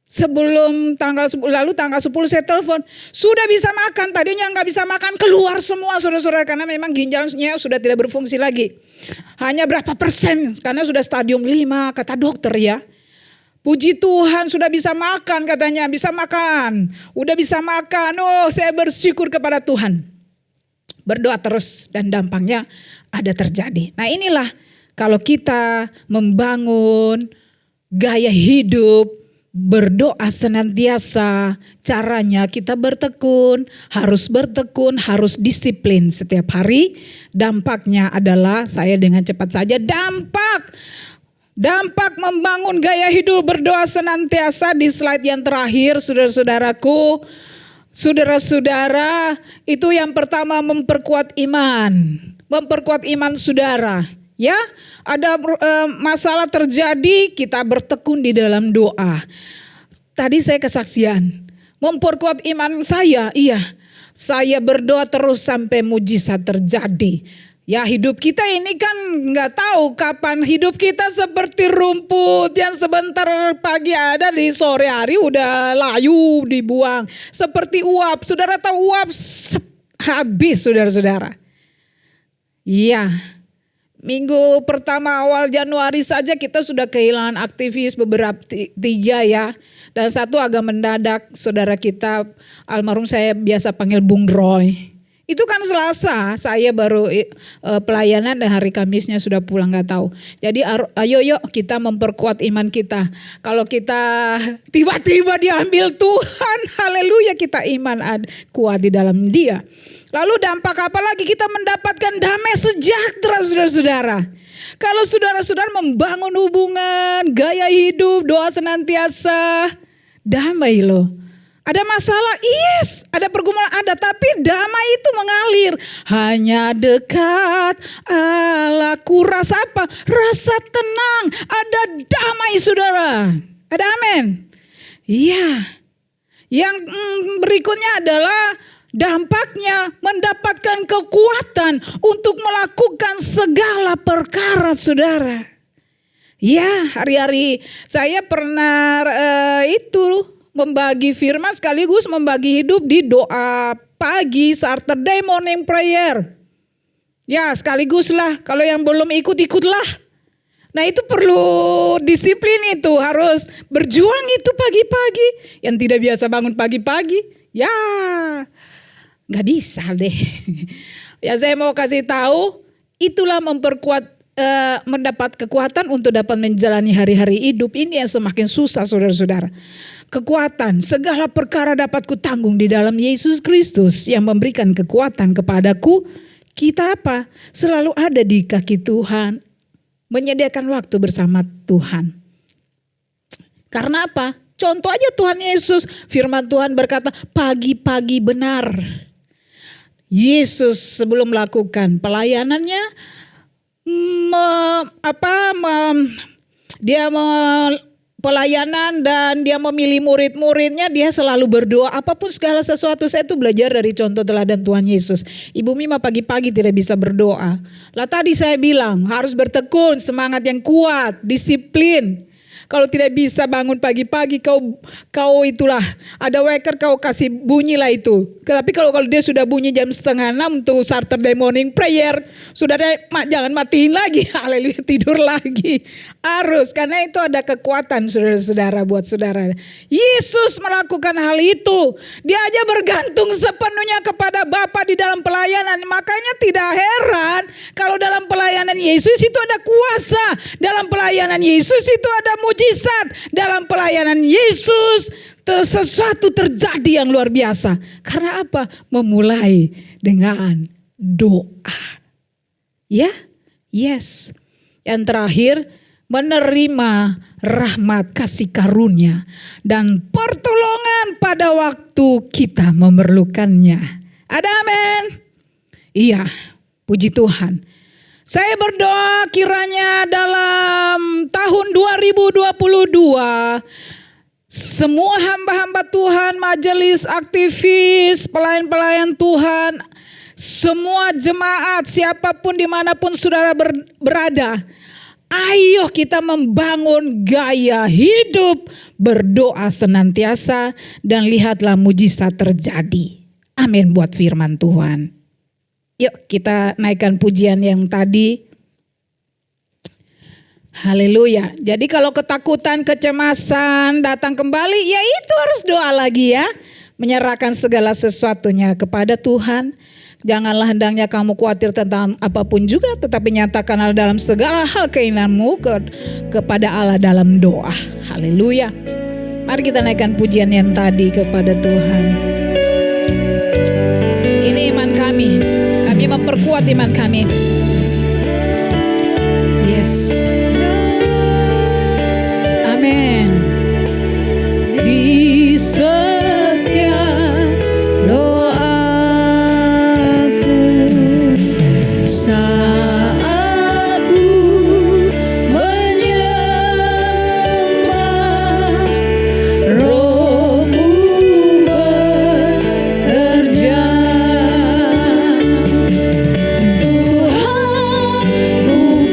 Sebelum tanggal 10 saya telepon, sudah bisa makan, tadinya nggak bisa makan, keluar semua saudara-saudara karena memang ginjalnya sudah tidak berfungsi lagi. Hanya berapa persen karena sudah stadium 5 kata dokter ya. Puji Tuhan sudah bisa makan katanya, bisa makan. Udah bisa makan, saya bersyukur kepada Tuhan. Berdoa terus dan dampaknya ada terjadi. Nah inilah kalau kita membangun gaya hidup, berdoa senantiasa, caranya kita bertekun, harus disiplin setiap hari. Dampaknya adalah saya dengan cepat saja dampak membangun gaya hidup berdoa senantiasa di slide yang terakhir saudara-saudaraku. Saudara-saudara, itu yang pertama memperkuat iman saudara. Ya, ada masalah terjadi, kita bertekun di dalam doa. Tadi saya kesaksian, memperkuat iman saya, iya. Saya berdoa terus sampai mujizat terjadi. Ya hidup kita ini kan nggak tahu kapan, hidup kita seperti rumput yang sebentar pagi ada, di sore hari udah layu dibuang. Seperti uap, saudara tahu uap habis saudara-saudara. Iya. Minggu pertama awal Januari saja kita sudah kehilangan aktivis beberapa 3 ya. Dan satu agak mendadak, saudara kita almarhum saya biasa panggil Bung Roy. Itu kan Selasa, saya baru pelayanan dan hari Kamisnya sudah pulang gak tahu. Jadi ayo yuk kita memperkuat iman kita. Kalau kita tiba-tiba diambil Tuhan, haleluya, kita iman kuat di dalam Dia. Lalu dampak apa lagi? Kita mendapatkan damai sejahtera saudara-saudara. Kalau saudara-saudara membangun hubungan, gaya hidup, doa senantiasa, damai loh. Ada masalah, yes. Ada pergumulan, ada. Tapi damai itu mengalir. Hanya dekat Allahku, rasa apa? Rasa tenang. Ada damai saudara. Ada amin. Iya. Yang berikutnya adalah dampaknya mendapatkan kekuatan untuk melakukan segala perkara saudara. Ya, hari-hari saya pernah membagi firman sekaligus membagi hidup di doa pagi, Saturday morning prayer. Ya, sekaligus lah. Kalau yang belum ikut, ikutlah. Nah itu perlu disiplin, itu harus berjuang itu pagi-pagi. Yang tidak biasa bangun pagi-pagi, ya gak bisa deh. Ya saya mau kasih tahu, itulah mendapat kekuatan untuk dapat menjalani hari-hari hidup ini yang semakin susah, saudara-saudara. Kekuatan, segala perkara dapat kutanggung di dalam Yesus Kristus yang memberikan kekuatan kepadaku. Kita apa? Selalu ada di kaki Tuhan, menyediakan waktu bersama Tuhan. Karena apa? Contoh aja Tuhan Yesus, firman Tuhan berkata pagi-pagi benar. Yesus sebelum melakukan pelayanannya, pelayanan dan dia memilih murid-muridnya, dia selalu berdoa. Apapun segala sesuatu, saya tuh belajar dari contoh teladan Tuhan Yesus. Ibu Mima pagi-pagi tidak bisa berdoa. Lah tadi saya bilang harus bertekun, semangat yang kuat, disiplin. Kalau tidak bisa bangun pagi-pagi, kau itulah ada waker, kau kasih bunyilah itu. Tapi kalau dia sudah bunyi jam 5:30 untuk Saturday morning prayer, jangan matiin lagi, haleluya, tidur lagi. Harus, karena itu ada kekuatan saudara-saudara buat saudara. Yesus melakukan hal itu. Dia aja bergantung sepenuhnya kepada Bapa di dalam pelayanan. Makanya tidak heran kalau dalam pelayanan Yesus itu ada kuasa. Dalam pelayanan Yesus itu ada mujizat. Dalam pelayanan Yesus sesuatu terjadi yang luar biasa. Karena apa? Memulai dengan doa. Ya? Yes. Yang terakhir, menerima rahmat kasih karunia dan pertolongan pada waktu kita memerlukannya. Ada amin? Iya, puji Tuhan. Saya berdoa kiranya dalam tahun 2022 semua hamba-hamba Tuhan, majelis, aktivis, pelayan-pelayan Tuhan, semua jemaat, siapapun dimanapun saudara berada, ayo kita membangun gaya hidup berdoa senantiasa dan lihatlah mujizat terjadi. Amin buat firman Tuhan. Yuk kita naikkan pujian yang tadi. Haleluya. Jadi kalau ketakutan, kecemasan datang kembali, ya itu harus doa lagi ya. Menyerahkan segala sesuatunya kepada Tuhan. Janganlah hendaknya kamu khawatir tentang apapun juga, tetapi nyatakanlah dalam segala hal keinginanmu kepada Allah dalam doa. Haleluya. Mari kita naikkan pujian yang tadi kepada Tuhan. Ini iman kami. Kami memperkuat iman kami. Yes. Amin. Di setiap doaku saat ku menyembah, Roh-Mu bekerja. Tuhan, ku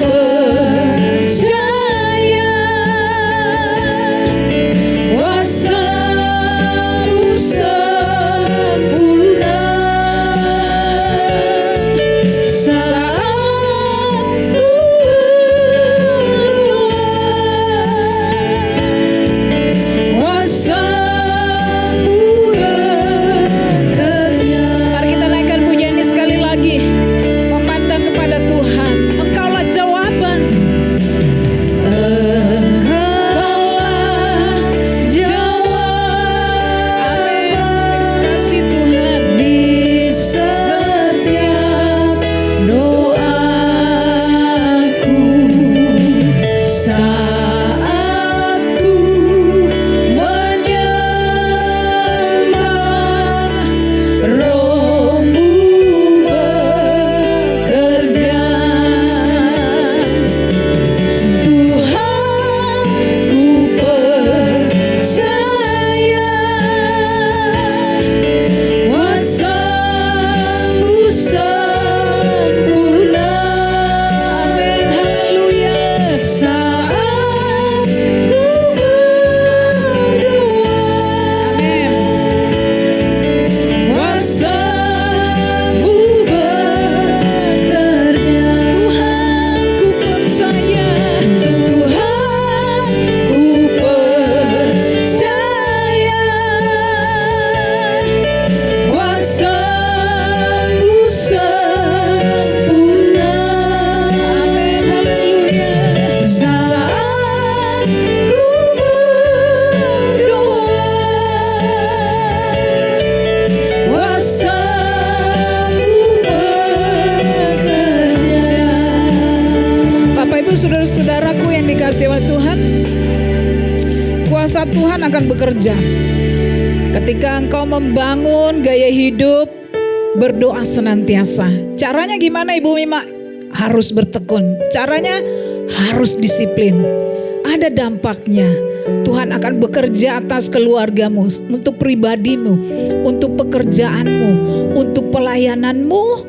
saudara-saudaraku yang dikasihi oleh Tuhan, kuasa Tuhan akan bekerja ketika engkau membangun gaya hidup berdoa senantiasa. Caranya gimana Ibu Mima? Harus bertekun. Caranya harus disiplin. Ada dampaknya. Tuhan akan bekerja atas keluargamu, untuk pribadimu, untuk pekerjaanmu, untuk pelayananmu,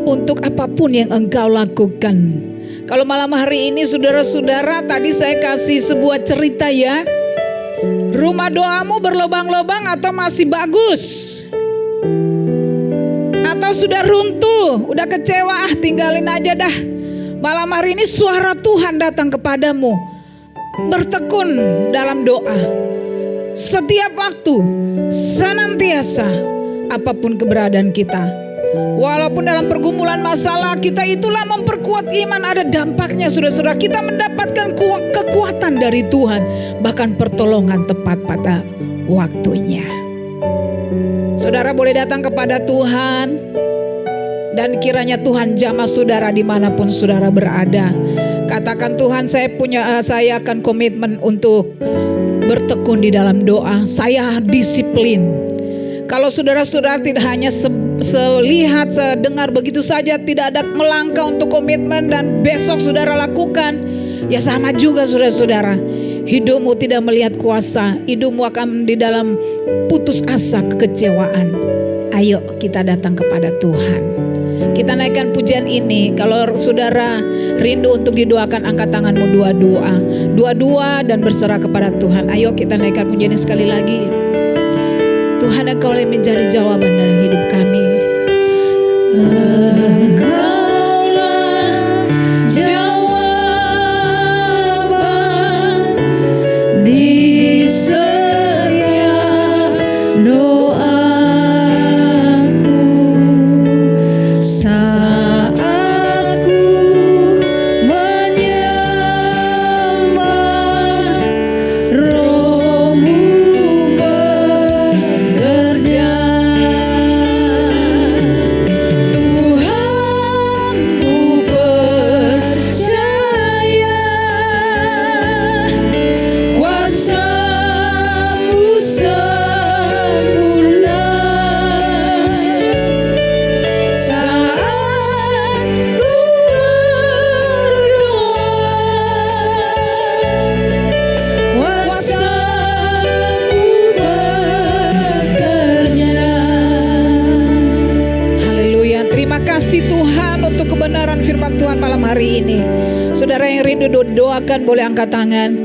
untuk apapun yang engkau lakukan. Kalau malam hari ini saudara-saudara, tadi saya kasih sebuah cerita ya. Rumah doamu berlobang-lobang atau masih bagus? Atau sudah runtuh, udah kecewa, tinggalin aja dah. Malam hari ini suara Tuhan datang kepadamu. Bertekun dalam doa setiap waktu, senantiasa, apapun keberadaan kita. Walaupun dalam pergumulan masalah kita, itulah memperkuat iman. Ada dampaknya saudara-saudara. Kita mendapatkan kekuatan dari Tuhan, bahkan pertolongan tepat pada waktunya. Saudara boleh datang kepada Tuhan, dan kiranya Tuhan jamah saudara dimanapun saudara berada. Katakan, Tuhan, saya akan komitmen untuk bertekun di dalam doa. Saya disiplin. Kalau saudara-saudara tidak hanya selihat, sedengar begitu saja, tidak ada melangkah untuk komitmen dan besok saudara lakukan, ya sama juga saudara-saudara. Hidupmu tidak melihat kuasa, hidupmu akan di dalam putus asa, kekecewaan. Ayo kita datang kepada Tuhan. Kita naikkan pujian ini. Kalau saudara rindu untuk didoakan, angkat tanganmu dua-dua dan berserah kepada Tuhan. Ayo kita naikkan pujian ini sekali lagi. Tuhan, Engkau yang menjadi jawaban dari hidup kami. Engkaulah jawaban di setiap doaku. Saat ku menyembah, Roh-Mu bekerja. Tuhan, ku percaya kuasa-Mu sempurna. Saat ku berdoa, kuasa-Mu bekerja. Haleluya. Terima kasih Tuhan untuk kebenaran firman Tuhan malam hari ini. Saudara yang rindu doakan boleh angkat tangan.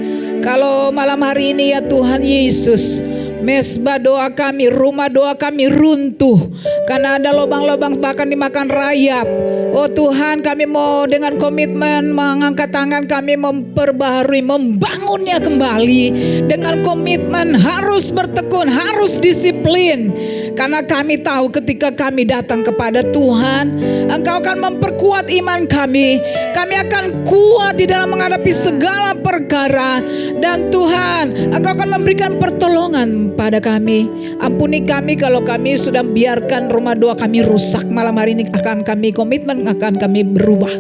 Kalau malam hari ini ya Tuhan Yesus, mesbah doa kami, rumah doa kami runtuh karena ada lubang-lubang bahkan dimakan rayap. Oh Tuhan, kami mau dengan komitmen mengangkat tangan, kami memperbaharui, membangunnya kembali dengan komitmen harus bertekun, harus disiplin. Karena kami tahu ketika kami datang kepada Tuhan, Engkau akan memperkuat iman kami. Kami akan kuat di dalam menghadapi segala perkara. Dan Tuhan, Engkau akan memberikan pertolongan pada kami. Ampuni kami kalau kami sudah biarkan rumah doa kami rusak. Malam hari ini akan kami komitmen, akan kami berubah.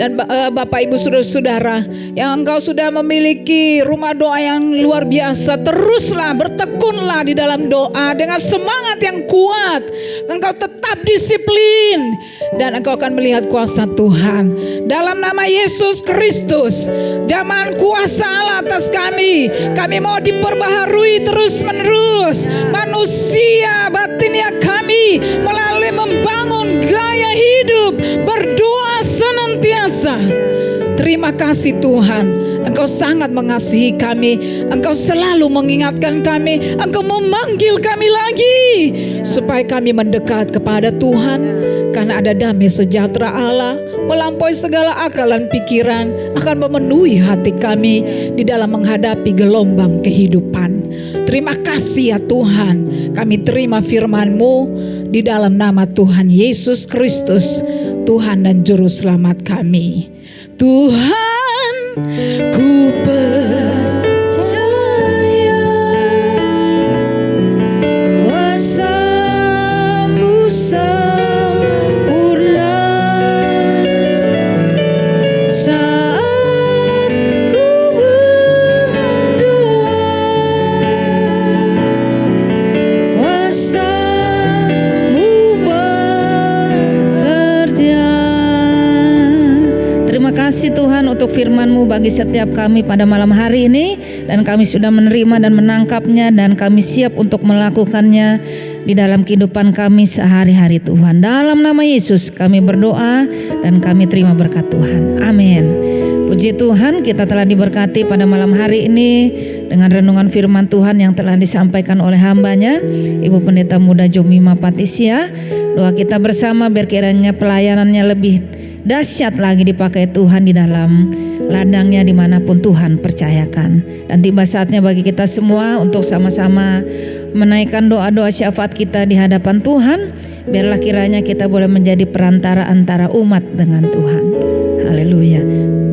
Dan Bapak Ibu saudara-saudara yang Engkau sudah memiliki rumah doa yang luar biasa, teruslah bertekunlah di dalam doa dengan semangat yang kuat. Engkau tetap disiplin dan Engkau akan melihat kuasa Tuhan. Dalam nama Yesus Kristus, zaman kuasa Allah atas kami. Kami mau diperbaharui terus menerus manusia batinnya kami melalui membangun gaya hidup berdoa senantiasa. Terima kasih Tuhan, Engkau sangat mengasihi kami. Engkau selalu mengingatkan kami. Engkau memanggil kami lagi supaya kami mendekat kepada Tuhan. Karena ada damai sejahtera Allah melampaui segala akal dan pikiran akan memenuhi hati kami di dalam menghadapi gelombang kehidupan. Terima kasih ya Tuhan, kami terima firman-Mu di dalam nama Tuhan Yesus Kristus, Tuhan dan Juru Selamat kami. Tuhan, ku percaya kuasa-Mu sempurna. Saat untuk firman-Mu bagi setiap kami pada malam hari ini, dan kami sudah menerima dan menangkapnya, dan kami siap untuk melakukannya di dalam kehidupan kami sehari-hari Tuhan. Dalam nama Yesus kami berdoa dan kami terima berkat Tuhan. Amin. Puji Tuhan, kita telah diberkati pada malam hari ini dengan renungan firman Tuhan yang telah disampaikan oleh hambanya Ibu Pendeta Muda Jomima Patisia. Doa kita bersama biar kiranya pelayanannya lebih dahsyat lagi dipakai Tuhan di dalam ladangnya dimanapun Tuhan percayakan. Dan tiba saatnya bagi kita semua untuk sama-sama menaikkan doa-doa syafaat kita di hadapan Tuhan. Biarlah kiranya kita boleh menjadi perantara antara umat dengan Tuhan. Haleluya.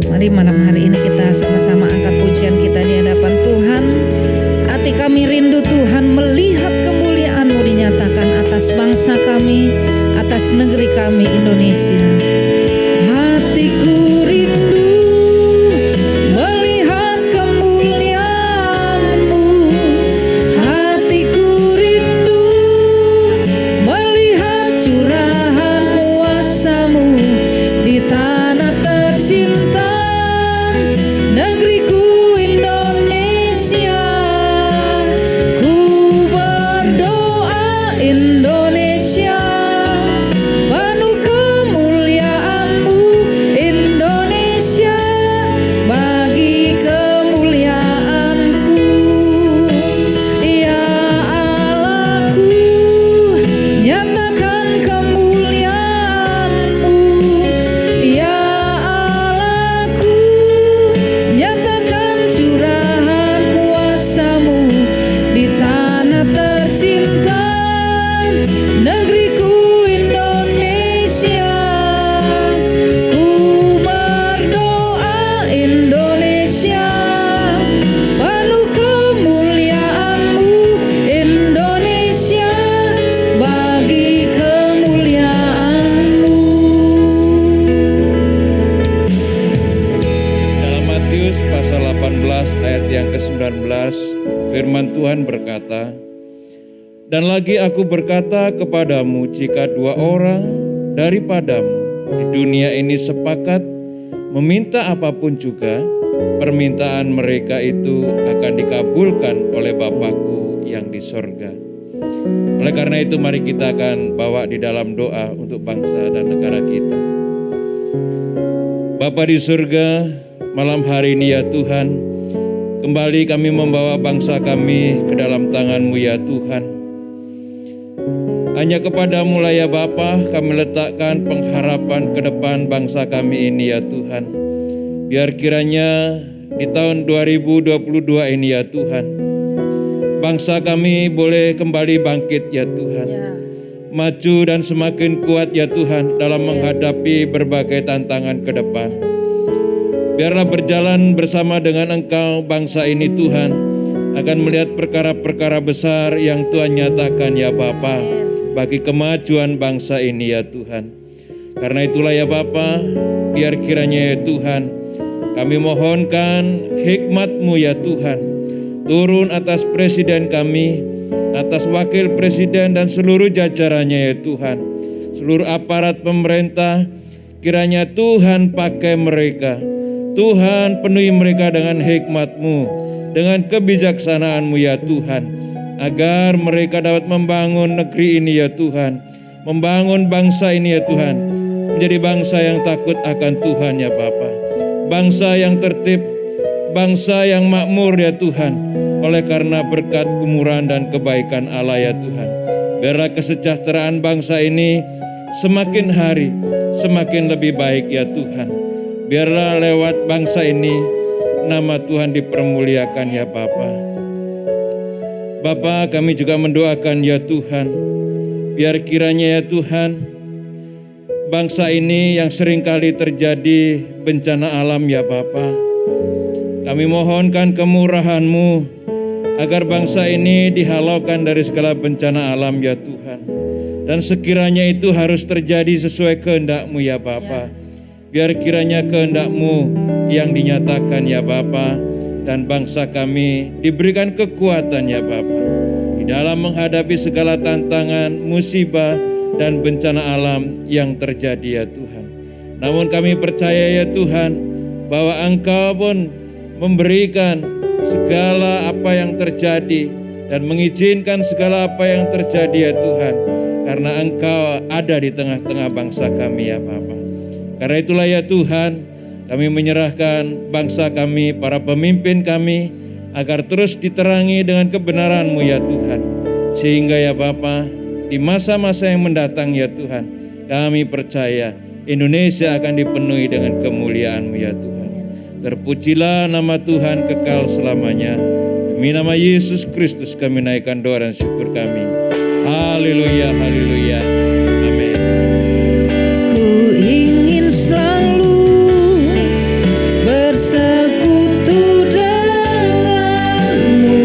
Mari malam hari ini kita sama-sama angkat pujian kita di hadapan Tuhan. Hati kami rindu Tuhan melihat kemuliaan-Mu dinyatakan atas bangsa kami, atas negeri kami Indonesia. Hatiku rindu melihat kemuliaan-Mu. Hatiku rindu melihat curahan kuasa-Mu di tanah tercinta, negeriku Indonesia. Ku berdoa Indonesia penuh kemuliaan-Mu, Indonesia bagi kemuliaan-Mu. Ya Allahku, nyatakan kemuliaan-Mu. Ya Allahku, nyatakan curahan kuasa-Mu di tanah tercinta, negeriku Indonesia. Ku berdoa Indonesia penuh kemuliaan-Mu, Indonesia bagi kemuliaan-Mu. Dalam Matius pasal 18 ayat yang ke-19, firman Tuhan berkata, "Dan lagi aku berkata kepadamu, jika dua orang daripadamu di dunia ini sepakat meminta apapun juga, permintaan mereka itu akan dikabulkan oleh Bapa-Ku yang di sorga." Oleh karena itu mari kita akan bawa di dalam doa untuk bangsa dan negara kita. Bapa di surga, malam hari ini ya Tuhan, kembali kami membawa bangsa kami ke dalam tangan-Mu ya Tuhan. Hanya kepadamu lah ya Bapa kami letakkan pengharapan ke depan bangsa kami ini ya Tuhan. Biar kiranya di tahun 2022 ini ya Tuhan, bangsa kami boleh kembali bangkit ya Tuhan. Maju dan semakin kuat ya Tuhan dalam menghadapi berbagai tantangan ke depan. Biarlah berjalan bersama dengan Engkau bangsa ini Tuhan, akan melihat perkara-perkara besar yang Tuhan nyatakan ya Bapa bagi kemajuan bangsa ini ya Tuhan. Karena itulah ya Bapa, biar kiranya ya Tuhan, kami mohonkan hikmat-Mu ya Tuhan, turun atas presiden kami, atas wakil presiden dan seluruh jajarannya ya Tuhan. Seluruh aparat pemerintah, kiranya Tuhan pakai mereka. Tuhan penuhi mereka dengan hikmat-Mu, dengan kebijaksanaan-Mu ya Tuhan, agar mereka dapat membangun negeri ini ya Tuhan, membangun bangsa ini ya Tuhan, menjadi bangsa yang takut akan Tuhan ya Bapa, bangsa yang tertib, bangsa yang makmur ya Tuhan, oleh karena berkat kemurahan dan kebaikan Allah ya Tuhan. Biarlah kesejahteraan bangsa ini semakin hari semakin lebih baik ya Tuhan. Biarlah lewat bangsa ini nama Tuhan dipermuliakan ya Bapa. Bapa, kami juga mendoakan ya Tuhan, biar kiranya ya Tuhan, bangsa ini yang seringkali terjadi bencana alam ya Bapa, kami mohonkan kemurahan-Mu agar bangsa ini dihalaukan dari segala bencana alam ya Tuhan. Dan sekiranya itu harus terjadi sesuai kehendak-Mu ya Bapa. Biar kiranya kehendak-Mu yang dinyatakan ya Bapa, dan bangsa kami diberikan kekuatan ya Bapa di dalam menghadapi segala tantangan, musibah, dan bencana alam yang terjadi ya Tuhan. Namun kami percaya ya Tuhan, bahwa Engkau pun memberikan segala apa yang terjadi dan mengizinkan segala apa yang terjadi ya Tuhan, karena Engkau ada di tengah-tengah bangsa kami ya Bapa. Karena itulah ya Tuhan, kami menyerahkan bangsa kami, para pemimpin kami, agar terus diterangi dengan kebenaran-Mu ya Tuhan. Sehingga ya Bapa, di masa-masa yang mendatang ya Tuhan, kami percaya Indonesia akan dipenuhi dengan kemuliaan-Mu ya Tuhan. Terpujilah nama Tuhan kekal selamanya. Demi nama Yesus Kristus kami naikkan doa dan syukur kami. Haleluya, haleluya. Amin. Ku ingin selalu bersekutu denganmu,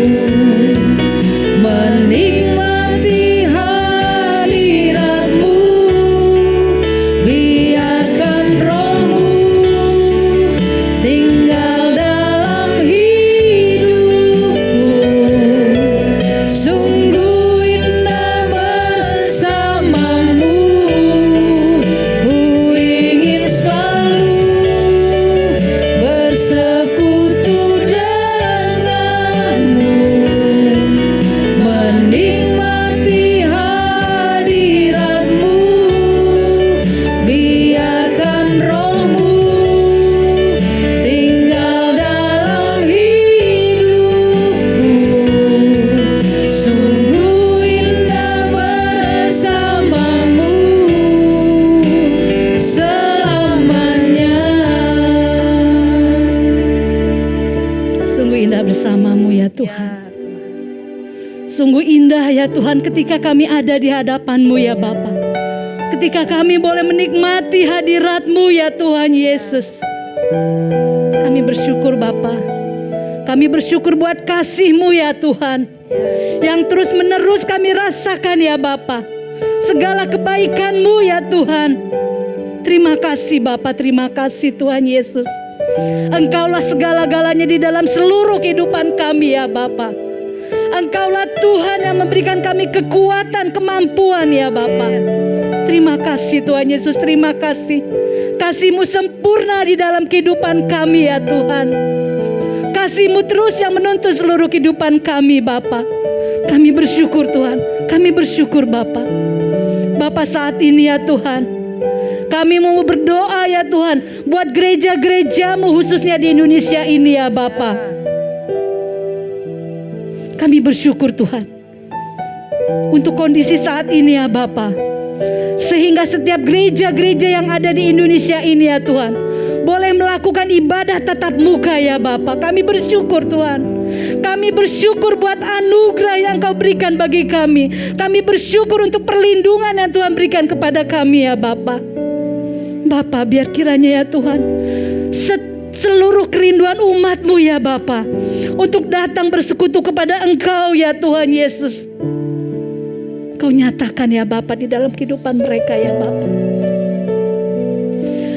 menikmati hadiratmu, biarkan rohmu tinggal dalam hidupku. Sungguh indah bersamamu, ku ingin selalu bersekutu denganmu, menikmati hadiratmu, biarkan rohmu tinggal dalam hidupku. Sungguh indah bersamamu selamanya. Sungguh indah bersamamu ya Tuhan. Sungguh indah ya Tuhan ketika kami ada di hadapan-Mu ya Bapa. Ketika kami boleh menikmati hadirat-Mu ya Tuhan Yesus. Kami bersyukur Bapa. Kami bersyukur buat kasih-Mu ya Tuhan. Yang terus menerus kami rasakan ya Bapa. Segala kebaikan-Mu ya Tuhan. Terima kasih Bapa, terima kasih Tuhan Yesus. Engkaulah segala-galanya di dalam seluruh kehidupan kami ya Bapa. Engkaulah Tuhan yang memberikan kami kekuatan, kemampuan ya Bapa. Terima kasih Tuhan Yesus, terima kasih. Kasih-Mu sempurna di dalam kehidupan kami ya Tuhan. Kasih-Mu terus yang menuntun seluruh kehidupan kami Bapa. Kami bersyukur Tuhan, kami bersyukur Bapa. Bapa saat ini ya Tuhan, kami mau berdoa ya Tuhan buat gereja-gereja-Mu khususnya di Indonesia ini ya Bapa. Kami bersyukur Tuhan untuk kondisi saat ini ya Bapa. Sehingga setiap gereja-gereja yang ada di Indonesia ini ya Tuhan boleh melakukan ibadah tatap muka ya Bapa. Kami bersyukur Tuhan. Kami bersyukur buat anugerah yang Kau berikan bagi kami. Kami bersyukur untuk perlindungan yang Tuhan berikan kepada kami ya Bapa. Bapa, biar kiranya ya Tuhan seluruh kerinduan umat-Mu ya Bapa untuk datang bersekutu kepada Engkau ya Tuhan Yesus, Kau nyatakan ya Bapa di dalam kehidupan mereka ya Bapa.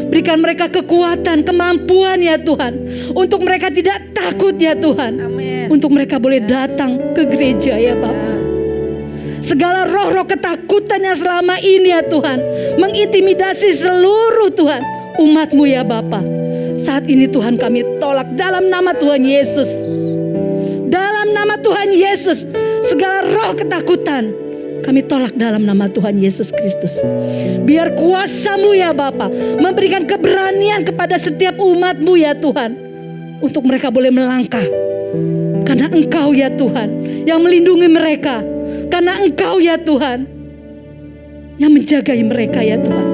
Berikan mereka kekuatan, kemampuan ya Tuhan, untuk mereka tidak takut ya Tuhan. Amin. Untuk mereka boleh datang ke gereja ya Bapa. Segala roh-roh ketakutan yang selama ini ya Tuhan mengintimidasi seluruh Tuhan umat-Mu ya Bapa. Saat ini Tuhan kami tolak dalam nama Tuhan Yesus. Dalam nama Tuhan Yesus, segala roh ketakutan kami tolak dalam nama Tuhan Yesus Kristus. Biar kuasa-Mu ya Bapa memberikan keberanian kepada setiap umat-Mu ya Tuhan, untuk mereka boleh melangkah. Karena Engkau ya Tuhan yang melindungi mereka. Karena Engkau ya Tuhan yang menjagai mereka ya Tuhan.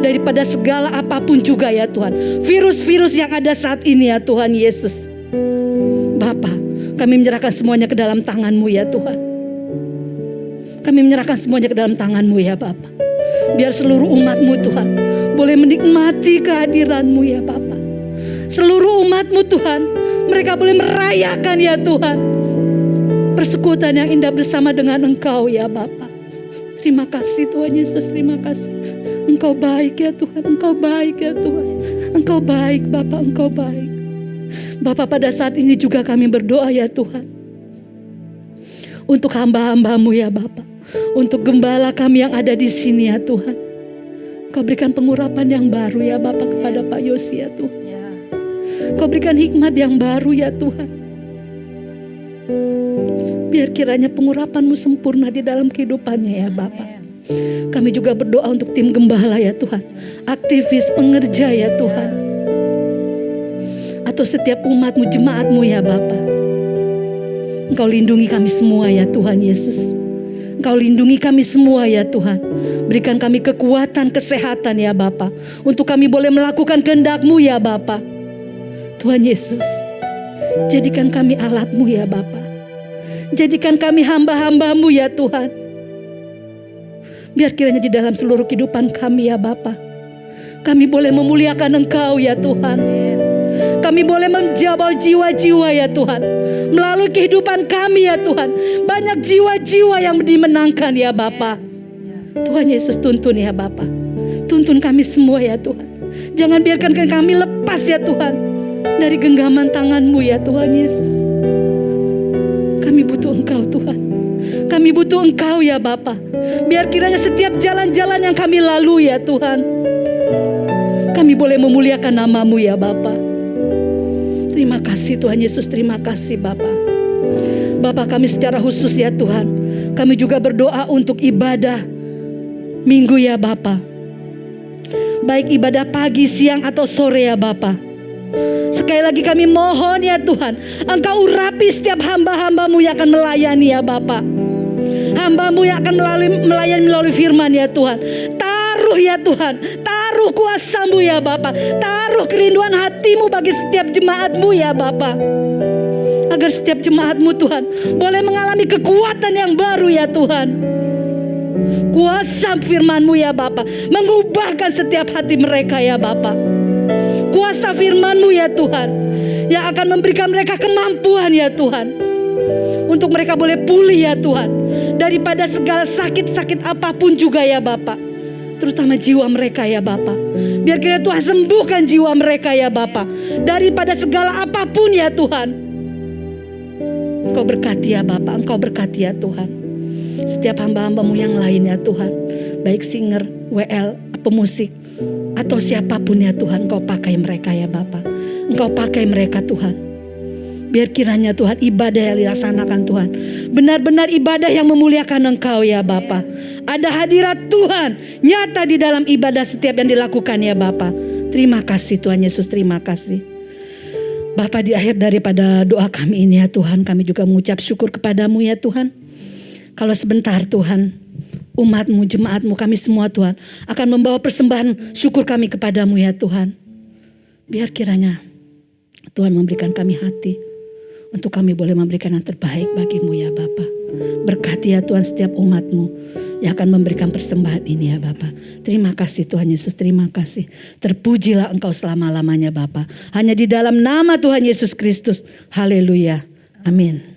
Daripada segala apapun juga ya Tuhan. Virus-virus yang ada saat ini ya Tuhan Yesus. Bapa, kami menyerahkan semuanya ke dalam tangan-Mu ya Tuhan. Kami menyerahkan semuanya ke dalam tangan-Mu ya Bapa. Biar seluruh umat-Mu Tuhan boleh menikmati kehadiran-Mu ya Bapa. Seluruh umat-Mu Tuhan, mereka boleh merayakan ya Tuhan persekutuan yang indah bersama dengan Engkau ya Bapa. Terima kasih Tuhan Yesus, terima kasih. Engkau baik ya Tuhan, Engkau baik ya Tuhan. Engkau baik Bapa, Engkau baik. Bapa, pada saat ini juga kami berdoa ya Tuhan, untuk hamba-hamba-Mu ya Bapa, untuk gembala kami yang ada di sini ya Tuhan. Kau berikan pengurapan yang baru ya Bapa kepada Pak Yosi ya Tuhan. Engkau berikan hikmat yang baru ya Tuhan. Biar kiranya pengurapan-Mu sempurna di dalam kehidupannya ya Bapa. Kami juga berdoa untuk tim gembala ya Tuhan, aktivis, pengerja ya Tuhan, atau setiap umat-Mu, jemaat-Mu ya Bapa. Engkau lindungi kami semua ya Tuhan Yesus. Engkau lindungi kami semua ya Tuhan. Berikan kami kekuatan, kesehatan ya Bapa, untuk kami boleh melakukan kehendak-Mu ya Bapa. Tuhan Yesus, jadikan kami alat-Mu ya Bapa. Jadikan kami hamba-hamba-Mu ya Tuhan. Biar kiranya di dalam seluruh kehidupan kami ya Bapa, kami boleh memuliakan Engkau ya Tuhan. Kami boleh menjawab jiwa-jiwa ya Tuhan. Melalui kehidupan kami ya Tuhan, banyak jiwa-jiwa yang dimenangkan ya Bapa. Tuhan Yesus, tuntun ya Bapa. Tuntun kami semua ya Tuhan. Jangan biarkan kami lepas ya Tuhan dari genggaman tangan-Mu ya Tuhan Yesus. Kami butuh Engkau Tuhan. Kami butuh Engkau ya Bapa. Biar kiranya setiap jalan-jalan yang kami lalui ya Tuhan, kami boleh memuliakan nama-Mu ya Bapa. Terima kasih Tuhan Yesus, terima kasih Bapa. Bapa, kami secara khusus ya Tuhan, kami juga berdoa untuk ibadah minggu ya Bapa. Baik ibadah pagi, siang atau sore ya Bapa. Sekali lagi kami mohon ya Tuhan, Engkau urapi setiap hamba-hamba-Mu yang akan melayani ya Bapa. Hamba-Mu yang akan melayani melalui firman ya Tuhan. Taruh ya Tuhan, taruh kuasa-Mu ya Bapa. Taruh kerinduan hati-Mu bagi setiap jemaat-Mu ya Bapa. Agar setiap jemaat-Mu Tuhan boleh mengalami kekuatan yang baru ya Tuhan. Kuasa firman-Mu ya Bapa mengubahkan setiap hati mereka ya Bapa. Kuasa firman-Mu ya Tuhan yang akan memberikan mereka kemampuan ya Tuhan, untuk mereka boleh pulih ya Tuhan daripada segala sakit-sakit apapun juga ya Bapa. Terutama jiwa mereka ya Bapa. Biar kiranya Tuhan sembuhkan jiwa mereka ya Bapa daripada segala apapun ya Tuhan. Engkau berkati ya Bapa, Engkau berkati ya Tuhan setiap hamba-hamba-Mu yang lain ya Tuhan, baik singer, WL, pemusik atau siapapun ya Tuhan. Engkau pakai mereka ya Bapa. Engkau pakai mereka Tuhan. Biar kiranya Tuhan ibadah yang dilaksanakan Tuhan benar-benar ibadah yang memuliakan Engkau ya Bapa. Ada hadirat Tuhan nyata di dalam ibadah setiap yang dilakukan ya Bapa. Terima kasih Tuhan Yesus, terima kasih Bapa. Di akhir daripada doa kami ini ya Tuhan, kami juga mengucap syukur kepadamu ya Tuhan. Kalau sebentar Tuhan, umat-Mu, jemaat-Mu, kami semua Tuhan akan membawa persembahan syukur kami kepadamu ya Tuhan. Biar kiranya Tuhan memberikan kami hati untuk kami boleh memberikan yang terbaik bagimu ya Bapa. Berkati ya Tuhan setiap umat-Mu yang akan memberikan persembahan ini ya Bapa. Terima kasih Tuhan Yesus, terima kasih. Terpujilah Engkau selama-lamanya Bapa. Hanya di dalam nama Tuhan Yesus Kristus. Haleluya. Amin.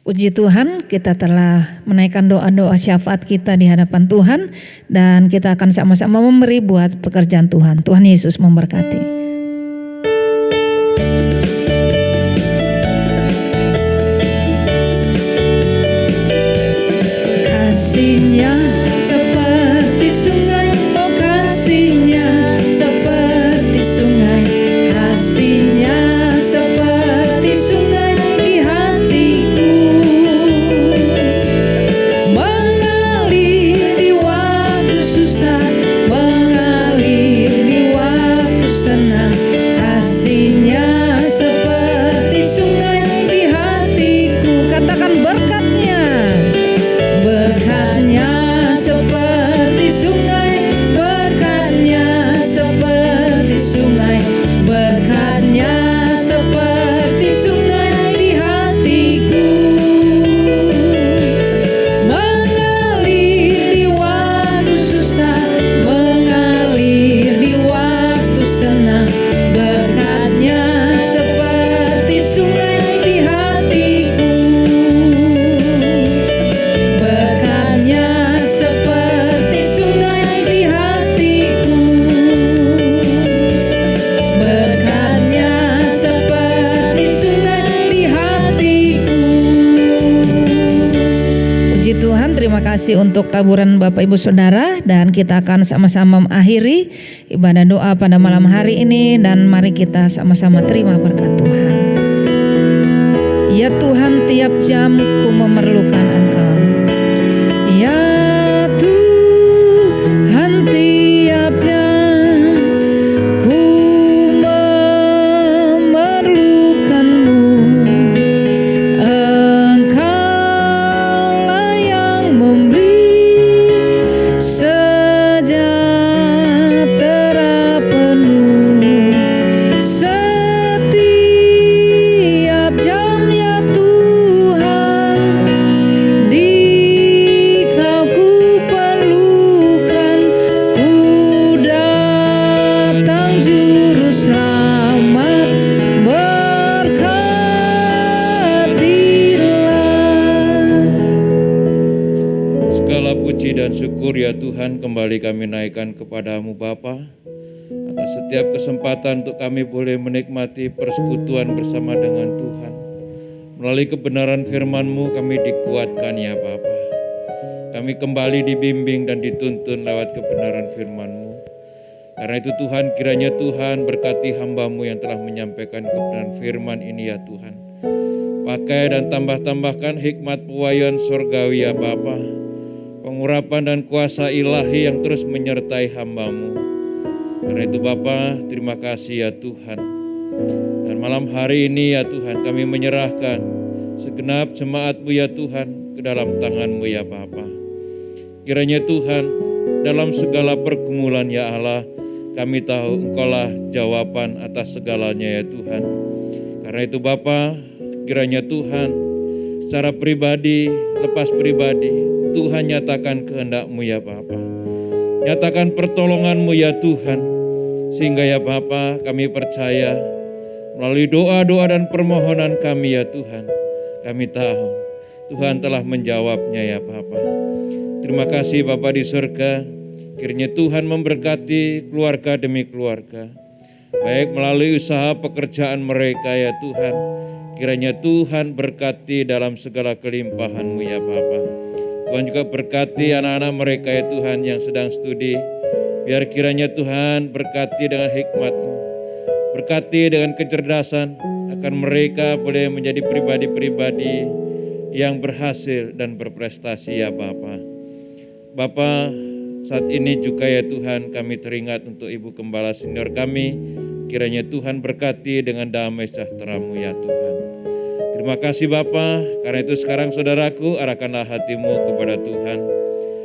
Puji Tuhan, kita telah menaikkan doa-doa syafaat kita di hadapan Tuhan. Dan kita akan sama-sama memberi buat pekerjaan Tuhan. Tuhan Yesus memberkati. Kasih-Nya seperti sungai, oh kasih-Nya seperti sungai, kasih-Nya seperti sungai di hatiku, mengalir di waktu susah, mengalir di waktu senang. terima kasih untuk taburan Bapak Ibu Saudara, dan kita akan sama-sama mengakhiri ibadah doa pada malam hari ini, dan mari kita sama-sama terima berkat Tuhan. Ya Tuhan, tiap jam ku memerlukan Engkau. Ya Tuhan, tiap jam ku memerlukan-Mu. Engkaulah yang memberi sejahtera penuh setiap jam, ya Tuhan. Di Kau ku perlukan, ku datang Juru Selamat, berkatilah. Segala puji dan syukur ya Tuhan kembali kami naikkan kepadamu Bapa, atas setiap kesempatan untuk kami boleh menikmati persekutuan bersama dengan Tuhan. Melalui kebenaran firman-Mu kami dikuatkan ya Bapa. Kami kembali dibimbing dan dituntun lewat kebenaran firman-Mu. Karena itu Tuhan, kiranya Tuhan berkati hamba-Mu yang telah menyampaikan kebenaran firman ini ya Tuhan. Pakai dan tambahkan hikmat pewahyuan sorgawi ya Bapa. Pengurapan dan kuasa ilahi yang terus menyertai hamba-Mu. Karena itu Bapa, terima kasih ya Tuhan. Dan malam hari ini ya Tuhan, kami menyerahkan segenap jemaat-Mu ya Tuhan ke dalam tangan-Mu ya Bapa. Kiranya Tuhan, dalam segala pergumulan ya Allah, kami tahu Engkaulah jawaban atas segalanya ya Tuhan. Karena itu Bapa, kiranya Tuhan secara pribadi, lepas pribadi, Tuhan nyatakan kehendak-Mu ya Bapa. Nyatakan pertolongan-Mu ya Tuhan. Sehingga ya Bapa, kami percaya melalui doa-doa dan permohonan kami ya Tuhan, kami tahu Tuhan telah menjawabnya ya Bapa. Terima kasih Bapa di surga, kiranya Tuhan memberkati keluarga demi keluarga, baik melalui usaha pekerjaan mereka ya Tuhan. Kiranya Tuhan berkati dalam segala kelimpahan-Mu ya Bapa. Tuhan juga berkati anak-anak mereka ya Tuhan yang sedang studi. Biar kiranya Tuhan berkati dengan hikmat-Mu, berkati dengan kecerdasan, agar mereka boleh menjadi pribadi-pribadi yang berhasil dan berprestasi ya Bapa. Bapa, saat ini juga ya Tuhan kami teringat untuk Ibu Gembala senior kami. Kiranya Tuhan berkati dengan damai sejahtera-Mu ya Tuhan. Terima kasih Bapa, karena itu sekarang saudaraku arahkanlah hatimu kepada Tuhan.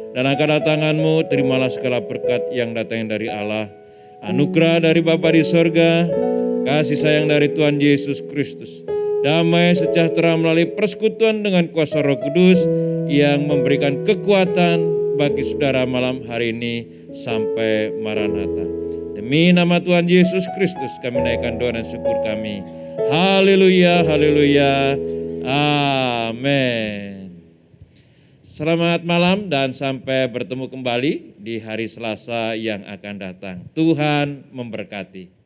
Dan angkatlah tanganmu, terimalah segala berkat yang datang dari Allah. Anugerah dari Bapa di sorga, kasih sayang dari Tuhan Yesus Kristus, damai sejahtera melalui persekutuan dengan kuasa Roh Kudus yang memberikan kekuatan bagi saudara malam hari ini sampai Maranatha. Demi nama Tuhan Yesus Kristus kami naikkan doa dan syukur kami. Haleluya, haleluya, amin. Selamat malam dan sampai bertemu kembali di hari Selasa yang akan datang. Tuhan memberkati.